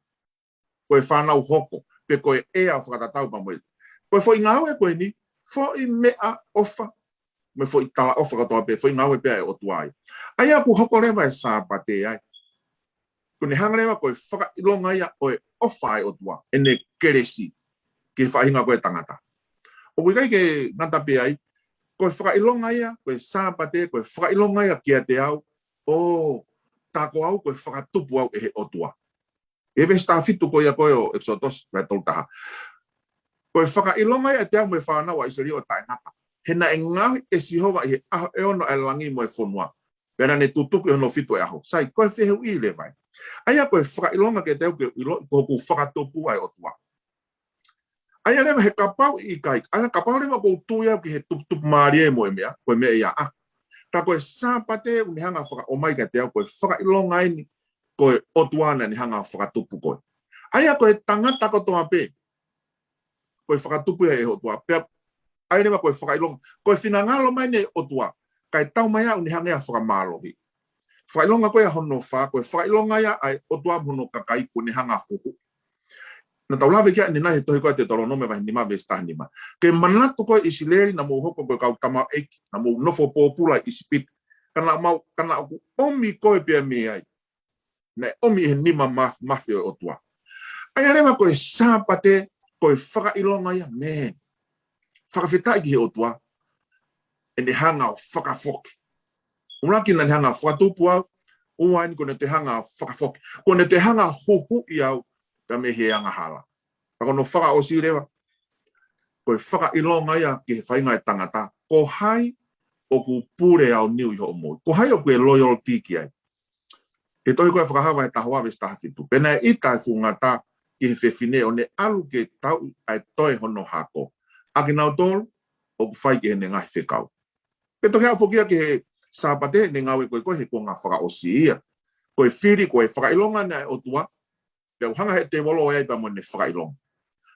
Koe whanau hoko, pe koe ea whakatatau pa moe. Koe fo i ngau e koe ni, fo i mea ofa, me fo i tala ofa katoa pe, fo i ngau e pea e o tuai. Ai aku hoko rewa e sāpate ai. ko ne hanga lewa ko whakailonga ia o e ofa o tua, e ne keresi, ke whahinga koe tangata. O koe kai ke ngata pe ai, ko whakailonga ia, ko e sāpate, ko e whakailonga ia kia te au, tāko au, ko e whakatupu au e he o tua. E vesta fitu ko ia koe o Exodus, vai toltaha. Ko e whakailonga ia te au me whanau a isori o tainaka. Hena e ngahi e sihova i he aho e ono e langi mo e whonua. Pena ne tutuku e ono fitu e aho. Sai, koe wheheu i le vai. Aia koe whakailonga ke te au ke hoku whakatupu ai o tua. Aia lewa he kapau i kai. Aia kapau lewa kou tuia ki he tup maari e mo e mea. Koe mea ia a. Ta koe sāpate u ni hanga whaka o mai ka te au koe whakailonga ini. Koe o tuana ni hanga whakatupu koe. Aia koe tangata ko toa pe. Koe whakatupu e o tua. Pea ai lewa koe whakailonga. Koe whinangalo mai ne o tua. Kai tau mai au ni hanga ia whakamalohi. Whakailonga koe a hono wha. Koe whakailonga ia ai o tua hono kakai ko ni hanga huhu. Na tau lawe kia ni nahi tohi koe te toro nome wahi nima vesta nima. Ke manatu koe isi leri na mou hoko koe kau tamau eiki. Na mou nofo pōpula isi pit. Kana aku omi koe pia mi ai. Na omi he nima mafi o tua. Ai arewa koe sāpate koe whakailonga ia. Man. Whakawhitai ki he o tua. E ne hanga o whakafoki. Unaki na ne hanga whakatupu au. Uaini ko ne te hanga o whakafoki. Ko ne te hanga huhu i au. Ka me he anga hala. Ako no whaka o si rewa. Koe whaka ilonga ia ki he whainga e tangata. Ko hai o ku pure au niu i ho moi. Ko hai o koe loyalty ki ai. E tohi koe whakahawa e tahoa ves taha fitu. Pena e ita e whungata ki he whewhine o ne alu ke tau ai toi hono hako. Aki nau tolu o ku whai ki he ne ngahi whekau. Pe tohi au whokia ki he sāpate ne ngawe koe he ko ngā whaka o si ia. Koe whiri koe whaka ilonga ne o tua. Pea hanga he te wolo ai pa mo ne whakailonga.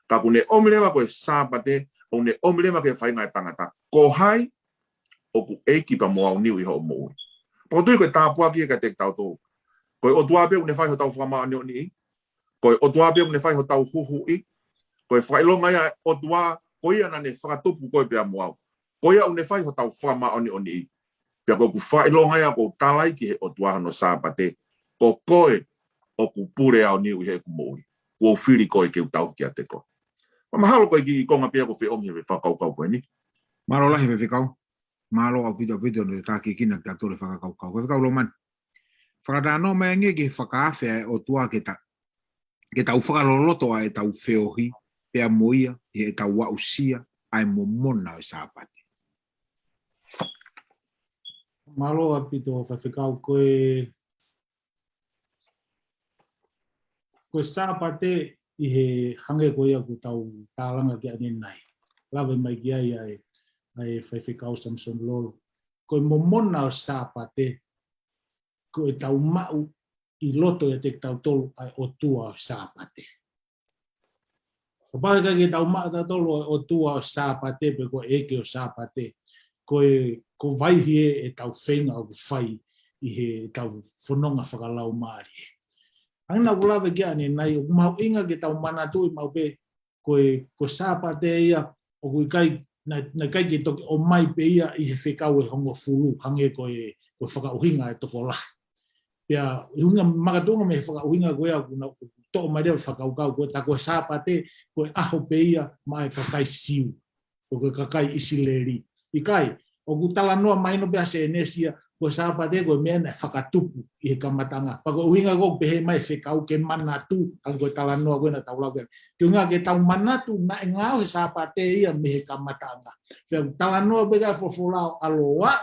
Ka ku ne omilewa koe sāpate, o ne omilewa ke whainga e tangata. Ko hai, o ku eiki pa mo au niu i ho moui. Pako tui koe tāpua ki e ka te tau tō. Koe o tuape u ne whai ho tau whamaa ni o ni i. Koe o tuape u ne whai ho tau huhu i. Koe whakailonga ia o tua, ko ia na ne whakatupu koe pea mo au. Ko ia u ne whai ho tau whamaa ni o ni i. Pea koe ku whakailonga ia ko talai ki he o tua hano sāpate. Ko koe, o ku pure au niu i he ku moui. Ko whiri koe ke utau ki a te koe. Mahalo koe ki konga pia ko whi omi he whakaukau koe ni. Maro lahi me whikau. Malo au pito no tā ki kina ki a tore whakaukau. Koe whikau lo man. Whakatano mai nge ki whakaawhea o tua ke tau whakaloloto a e tau whiohi. Pea moia, e tau wausia, ai momona o sāpate. Malo a pito whikau koe ko sāpate i he hange koe aku tau tālanga ki ane nai. Lawe mai ki ai whaiwhikau Samson Lolo. Koe momona o sāpate, koe tau mau i loto e te tau tolu ai o tua o sāpate. Ko pahe kai ke tau mau tau tolu o tua o sāpate, pe koe eke o sāpate, ko vaihi e tau whenga o whai i he tau whanonga whakalau maari. Angna kulawe kia ni nai o mau inga ke tau manatu i mau pe ko sāpate ia o kui kai na kai ki toki o mai pe ia i he whekau e hongo fulu hange koe whakauhinga e toko lah. Pea i hunga makatunga me he whakauhinga koe au kuna to mai reo whakaukau koe ta koe sāpate koe aho pe ia mai kakai siu o koe kakai isileri. I kai o ku tala noa mai no pea se enesia ko sāpate ko mea na whakatupu i he kamatanga. Pako uhinga ko pehe mai whekau ke manatu, ang koe tala noa koe na taulau kena. Ki unga ke tau manatu, na e ngau he sāpate ia me he kamatanga. Pea tala noa peka fofolao aloa,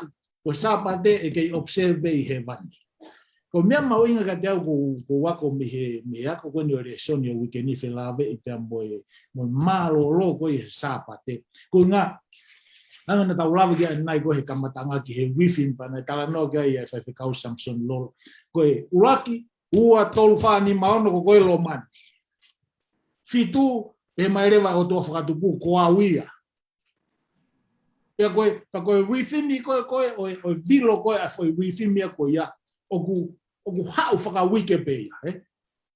ko sāpate e kei observe i he vani. Ko mea mau inga ka te au ko wako me ako koe ni o re soni o wikeni whelawe i pea moe malo lo koe he sāpate. Ko unga, Nanga na tau lawa kia nai koe he kamatanga ki he wifin pa na tala no kia ia whaiwhikau Samson Lolo. Koe uraki, ua tolu whaani maono ko koe lo mani. Fitu, he mai rewa o tua whakatupu ko awia. Pea koe wifin i koe o vilo koe a whai wifin mia koe ia. O ku hau whakawike pe ia.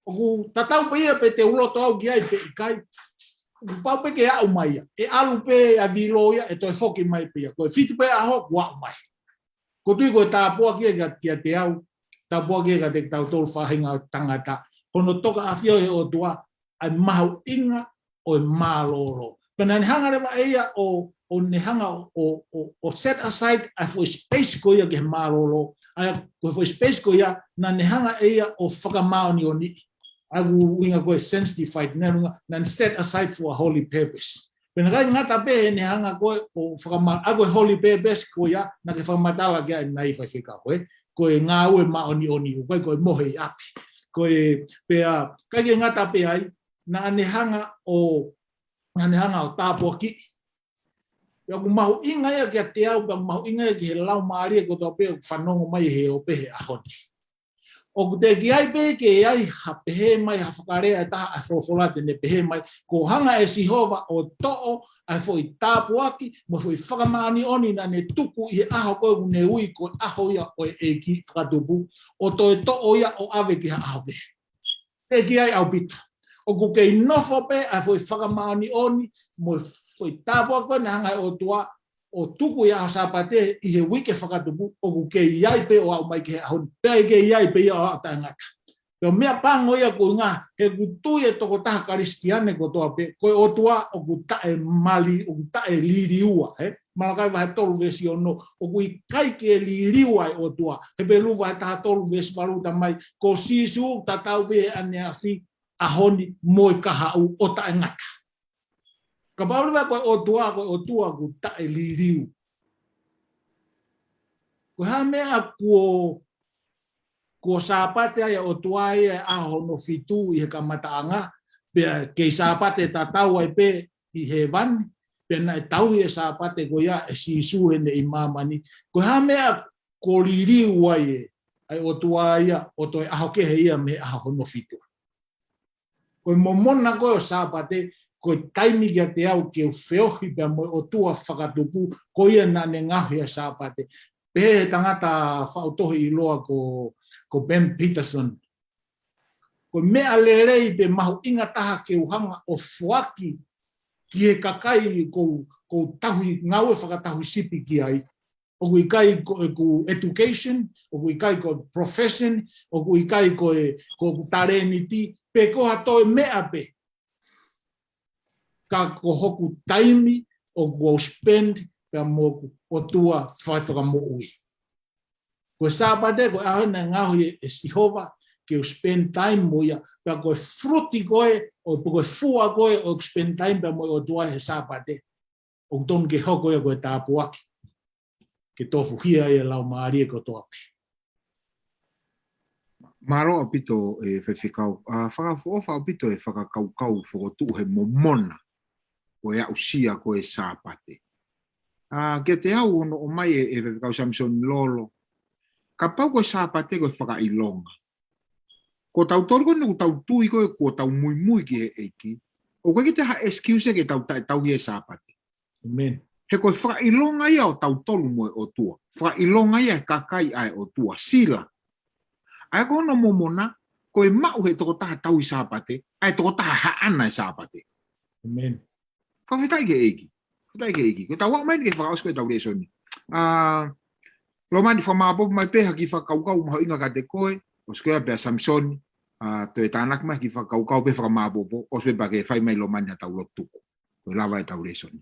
O ku tatau pe ia pe te uloto au kia i pe ikai. Pau pe ke au mai e alu pe a viloia e toi foki mai pe ko fitu pe a ho wa mai ko tui ko ta po ki te au tapua ke ka te tau tolu whahinga tangata. Hono toka awhio he o tua, ai mahu inga o mālolo. Pena ni hanga rewa eia o ne hanga o set aside ai for space ko ia ke mālolo. Ai for space ko ia na ne hanga eia o whakamaoni o ni. Ai winga koe sanctified na set aside for a holy purpose. Pena kai ngata pe ne hanga koe o whakamao. Ai koe holy purpose ko ia na ke whakamatala ke ai nai whaifika koe. Koe ngā ue maoni koe mohe i api. Koe pea kai ke ngata pe ai na ane hanga o tāpua ki. Pea ku mahu inga ia kia te au, pea mahu inga ia ki he lau maari e kotoa pea whanongo mai he o pehe ahoni. O ku te ki ai pe ke ai ha pehe mai, ha whakarea e taha a wholofolate ne pehe mai, ko hanga e sihova o to'o ai fo i tāpua ki, mo fo i whakamaani oni na ne tuku i he aho koe ne ui ko aho ia o e ki whakatupu, o to e to'o ia o ave ki ha aho pehe. Te ki ai au pitu. O ku kei nofo pe, ai fo i whakamaani oni, mo fo i tāpua koe ne hanga o tua, o tuku ia sapate i he wike whakatupu, o ku kei iai pe o au mai ke ahoni. Pea i kei iai pe ia o au taingata. Pea mea pango ia ko ngā, he ku tui e toko taha karistiane ko toa pe, koe o tua o ku tae mali, o ku tae liriua, Malakai wahe tolu vesi o no, o ku i kai ke liriua o tua, he pe lu wahe taha tolu vesi waluta mai, ko sisu tatau pe ane afi, ahoni moi kaha o taingata. Ka paulua koe o tua ku tae liriu. Ko ha mea ko sapate ai o tua ia aho no fitu i he kamataanga, pea kei sapate tatau ai pe i he van, pea na e tau i e sapate ko ia e sisu ene i mamani. Ko ha mea ko liriu ai o tua ia o toi aho kehe ia me aho no fitu. Ko momona koe o sapate, ko taimi kia te au ke whiohi pia mo o tua whakatupu, ko ia na ne ngahi a sapate. Pehe tangata whautohi i loa ko Ben Peterson. Ko mea lerei pe mahu inga taha ke uhanga o whuaki ki he kakai ko tahui, ngaue whakatahui sipi ki ai. O kui kai ko education, o kui kai ko profession, o kui kai ko tareniti, pe koha toi mea pe. Ka ko hoku taimi o ko spend pea mo o tua whaitaka mo ui. Ko sapate ko aho na ngahui e sihova ke o spend time mo ia, pea ko fruti koe, o ko fua koe o spend time pea mo o tua he sapate. O ton ke hoko ia koe tāpuaki. Ke tofu hia e lau maari e ko toape. Maro apito e whewhikau. Whakafofa apito e whakakaukau whakotu he momona. Ko e ausia ko e sapate. Ke te au ono o mai e whewhikau Samson Lolo. Ka pau ko e sapate ko e whakailonga. Ko tau torko ne ko tau tui ko tau mui mui ki he eiki. O koe ki te ha excuse ke tau hi e sapate. Amen. He koe whakailonga ia o tau tolu mo o tua. Whakailonga ia e kakai ai o tua. Sila. Ai ko ono momona, koe mau he toko taha tau i sapate, ai toko taha haana i sapate. Amen. Whawhitai ke eiki. Whawhitai ke eiki. Ko tau wak mai ni ke whakaos koe tau reisoni. Lo mani whamapopu mai peha ki whakaukau maho inga ka te koe, o skoea pia Samson, to e tānak mai ki whakaukau pe whamapopu, o skoea ke whai mai lo mani a tau lotuku. Koe lawa e tau reisoni.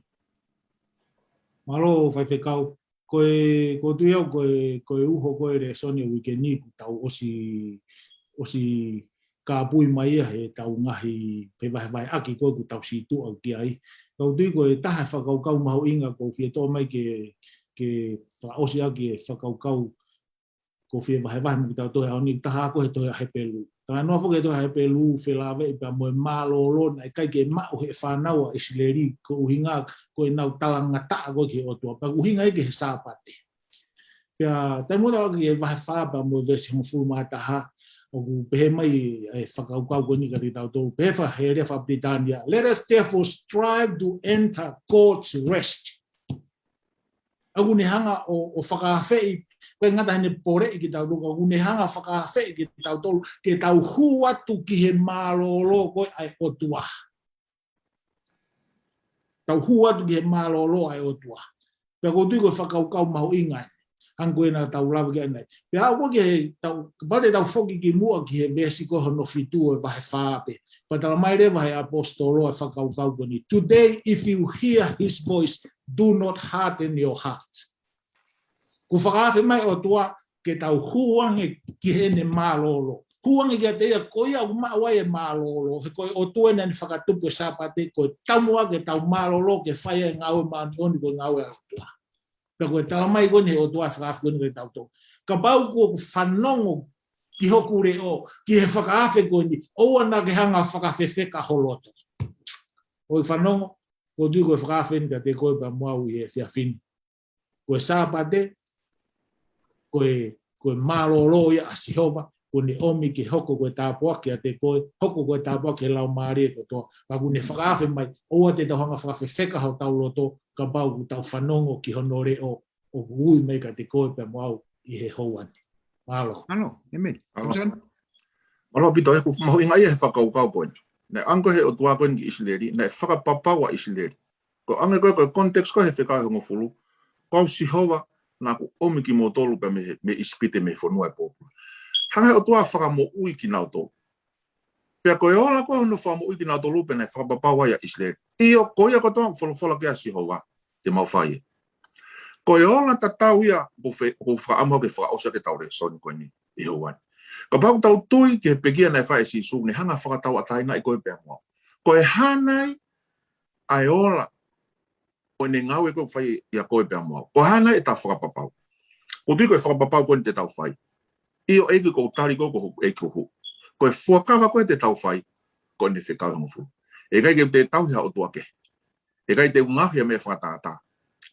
Malo whaiwhekau, ko tui au koe uho koe re soni o wike ni tau osi ka pui mai he tau ngahi whewahewai aki koe ku tau si tu au ki ai. Kau tui koe taha whakaukau maho inga ko whia tō mai ke whaosi aki e whakaukau ko whewahewai mo ki tau tohe au ni taha ako he tohe he pelu. Tāna noa whoke tohe he pelu whelawe i pia moe mālolo na i kai ke mau he whānaua i sileri ko uhinga koe nau talanga taa koe ki o tua. Pia uhinga eke he sāpate. Pia tai mora aki e wahe whāpa mo vesi hongfuru maa taha o ku pehe mai e whakaukau koe ni ka ti tau tō. Pehe wha he rea wha Britannia. Let us therefore strive to enter God's rest. Aku ne hanga o whakawhei koe ngata hene pore i ki tau luka, une hanga whakawhei ki tau tolu, ke tau huatu ki he mālolo koe ai o tua. Tau huatu ki he mālolo ai o tua. Pea ko tui koe whakaukau mahu ingai. angkoina tau lava ki nei pe a wo ki tau pale tau foki ki mua ki he vesiko no fitu e ba he fape pa tala mai le ba he apostolo e fakau kau ni today if you hear his voice do not harden your heart ku fakafe mai o tua ke tau huange ki he ne malolo huange ki te ko ia ma wa e malolo ko o tua nen fakatupu sapate ko tamua ke tau malolo ke fai ngau ma oni ko ngau Peko tala mai koni o tua whakaaf koni kei tautou. Ka pau kua whanongo ki hoku re o, ki he whakaafe koni, o ana ke hanga whakawhewheka holoto. O i whanongo, o tui koe whakaafe ni ka te koe pa muau i he whiawhini. Koe sāpate, koe mālolo ia a Sihova, kone omi ki hoko koe tāpua ki a te koe, hoko koe tāpua ki lau maari e kotoa. Ka kune whakaafe mai, o te tau hanga whakawhewheka hau tau loto, ka pau ku tau whanongo ki honore o ui mei ka te koe pe mau i he houani. Malo. Ano, eme. Malo pito e ku mahu inga ia he whakaukau koe. Ne anko he o tua koe ki Isileri, ne whakapapawa Isileri. Ko ange koe kontekst koe he whekau hongo fulu, ko Sihova na ku omi ki mo tolu pe me ispite me whanua e pōpua. Hanga o tua whakamo ui ki nau tō. Pea koe ola koe hono whakamo ui ki nau tō lupe ne whakapapawa ia Isileri. Iyo koe ia kotoa wholofola kia Sihova. Te mau whaie. Koe ola ta tau ia ko whaamau ke whakaosa ke tau re soni koe ni i houani. Ka pau tau tui ke pekia nei whae si su ne hanga whakatau ataina i koe pēr mua. Koe hanai ai ola koe ne ngau e koe whae ia koe pēr mua. Koe hanai e ta whakapapau. Ko tui koe whakapapau koe ni te tau whae. Iyo eiki ko tari koe ko eiki hu. Koe fuakawa koe te tau whae koe ne whekau hangu fu. E kai ke te tau hea o tua ke. E kai te ungahia me whakatata,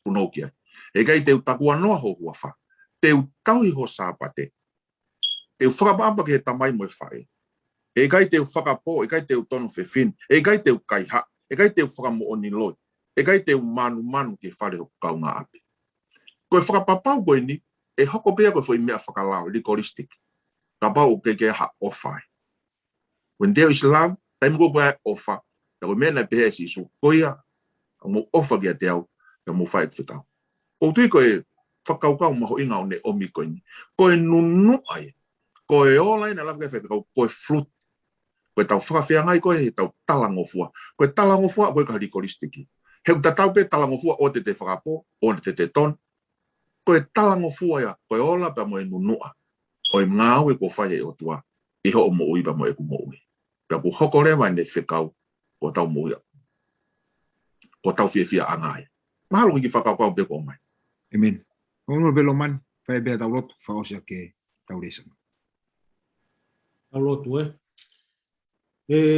punokia. E kai te takua noa ho hua wha. Te tau i ho sāpate. Te whakapapa ke he tamai mo e whae. E kai te whakapo, e kai te tono whewhin. E kai te kaiha. E kai te whakamo oni loi. E kai te manu ke whare ho kau ngā api. Koe whakapapau koe ni, e hoko pia koe whai mea whakalao, likoristik. Ka pau ke ha o whae. When there is love, taim ko koe o wha. Ka koe mena pehe si su. Koia, mo ofa kia te au, ka mo whae whikau. Ko tui koe whakaukau maho inga o ne omi koe ni. Koe nunu ai. Koe ola ina lawa kai whikau, koe flut. Koe tau whakawhia ngai koe he tau talangofua. Koe talangofua koe ka likoristiki. Heu ta tau pe talangofua o te whakapo, o te ton. Koe talangofua ia, koe ola pa mo e nunua. Koe ngāu e ko whae o tua. Iho o mo ui pa mo e ku mo ui. Pea ku hoko rewa ne whikau, ko tau mo ui. Ko tau whiawhia angai. Mahalo ki whakaukau pe ko mai. Amen. Ono belo man, whae bea tau lotu, whaosia ke tau resanga. Tau lotu e.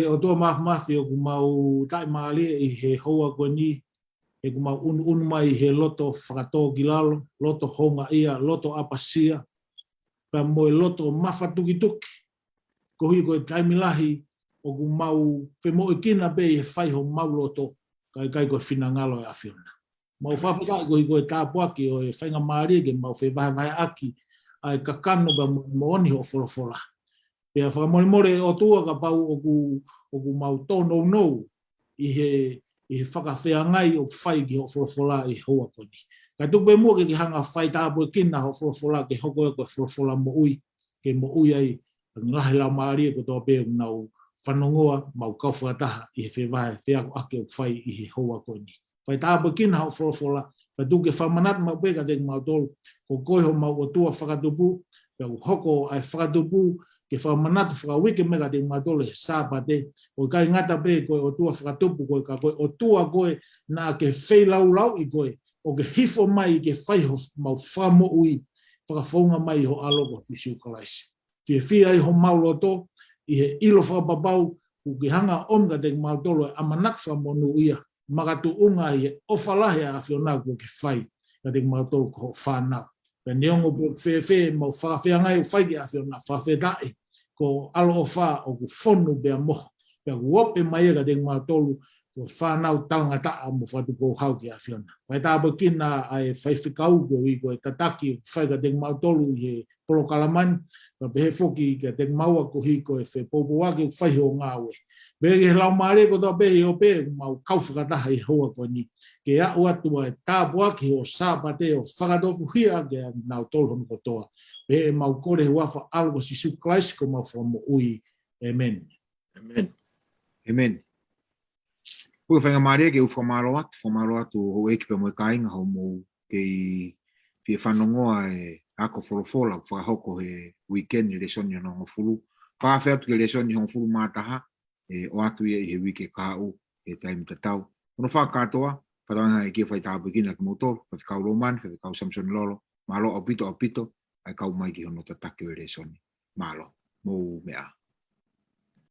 O tua mahi o ku mau tai maali i he hoa koe ni, e ku mau unu mai he loto whakatō ki lalo, loto honga ia, loto apasia, pa moe loto mawhatuki-tuki. Ko hui koe taimilahi o ku mau whemoe kina pe i he whaiho mau loto, kai koe whina ngalo e awhiona. Mau whawhaka koe koe tāpuaki o e whainga maari ke mau whai aki ai kakano pa mooni ho wholofola. Pea whakamore o tua ka pau o ku mau tono nou i he whakawhea ngai o whai ki ho wholofola i hoa koni. Ka tupe mua ke ki hanga whai tāpua kina ho wholofola ke hoko e koe wholofola mo ui, ke mo ui ai ngahi lau maari e ko toa pēo nau whanongoa mau kauwhakataha i he whewai whiako ake o whai i he hoa koni. Whai tāpua kina ho wholofola, ka tuke whamanat mau pēka te mau tolu, ko koiho mau o tua whakatupu, ka hoko ai whakatupu, ke whamanatu whakawike mega te mau tolu he sāpate, o kai ngata pē koe o tua whakatupu koe, ka koe o tua koe nā ke wheilau i koe, o ke hifo mai ke whaiho mau whamo ui, whakawhaunga mai ho aloko fisiu kalaisi. Whia i ho mauloto, i he ilo whakapapau, ku ki hanga omga te mau tolu e amanak whamonu ia, magatu unga i he ofalahe a whiona ku ki whai, ka te mau tolu ko whanau. Ka neongo po whewhe, mau whakawhea ngai whai ki a whiona, whawhetai, ko alo o wha o ku whonu bea moho, pe wop e mai ka deng ma tolu to whanau tangata mo whatu ko hau ki a whiona. Whai tā pakina ai whaiwhikau ko i ko e tataki whai ka deng mau tolu i he polo kalamani, pa pehe whoki ka deng maua ko hi ko e whai popo wake whai o ngā ue. Behe he lau maare ko tō pehe o pehe mau kau whakataha i hoa ko ni. Ke a uatua e tāpu ake o sāpate o whakatofu hia ke a nau tolu hono kotoa. Behe mau kore he wafa algo si su Christ ko mau whamu ui. Amen. Amen. Amen. Pua whainga maare ke u whamaro atu o eki pa mo kainga hau mo ke i fie whanongoa e ako wholofola whakahoko he weekend i le soni o nongo fulu. Whawhai atu ke le soni o fulu mātaha e o atu ia i he wike kāu e taimi tatau. Ono whakatoa, whatanga e kia whai tāpu kina ki motor, whakau Roman, whakau Samson Lolo, malo opito, ai kau mai ki hono tatake o le soni. Malo, mou mea.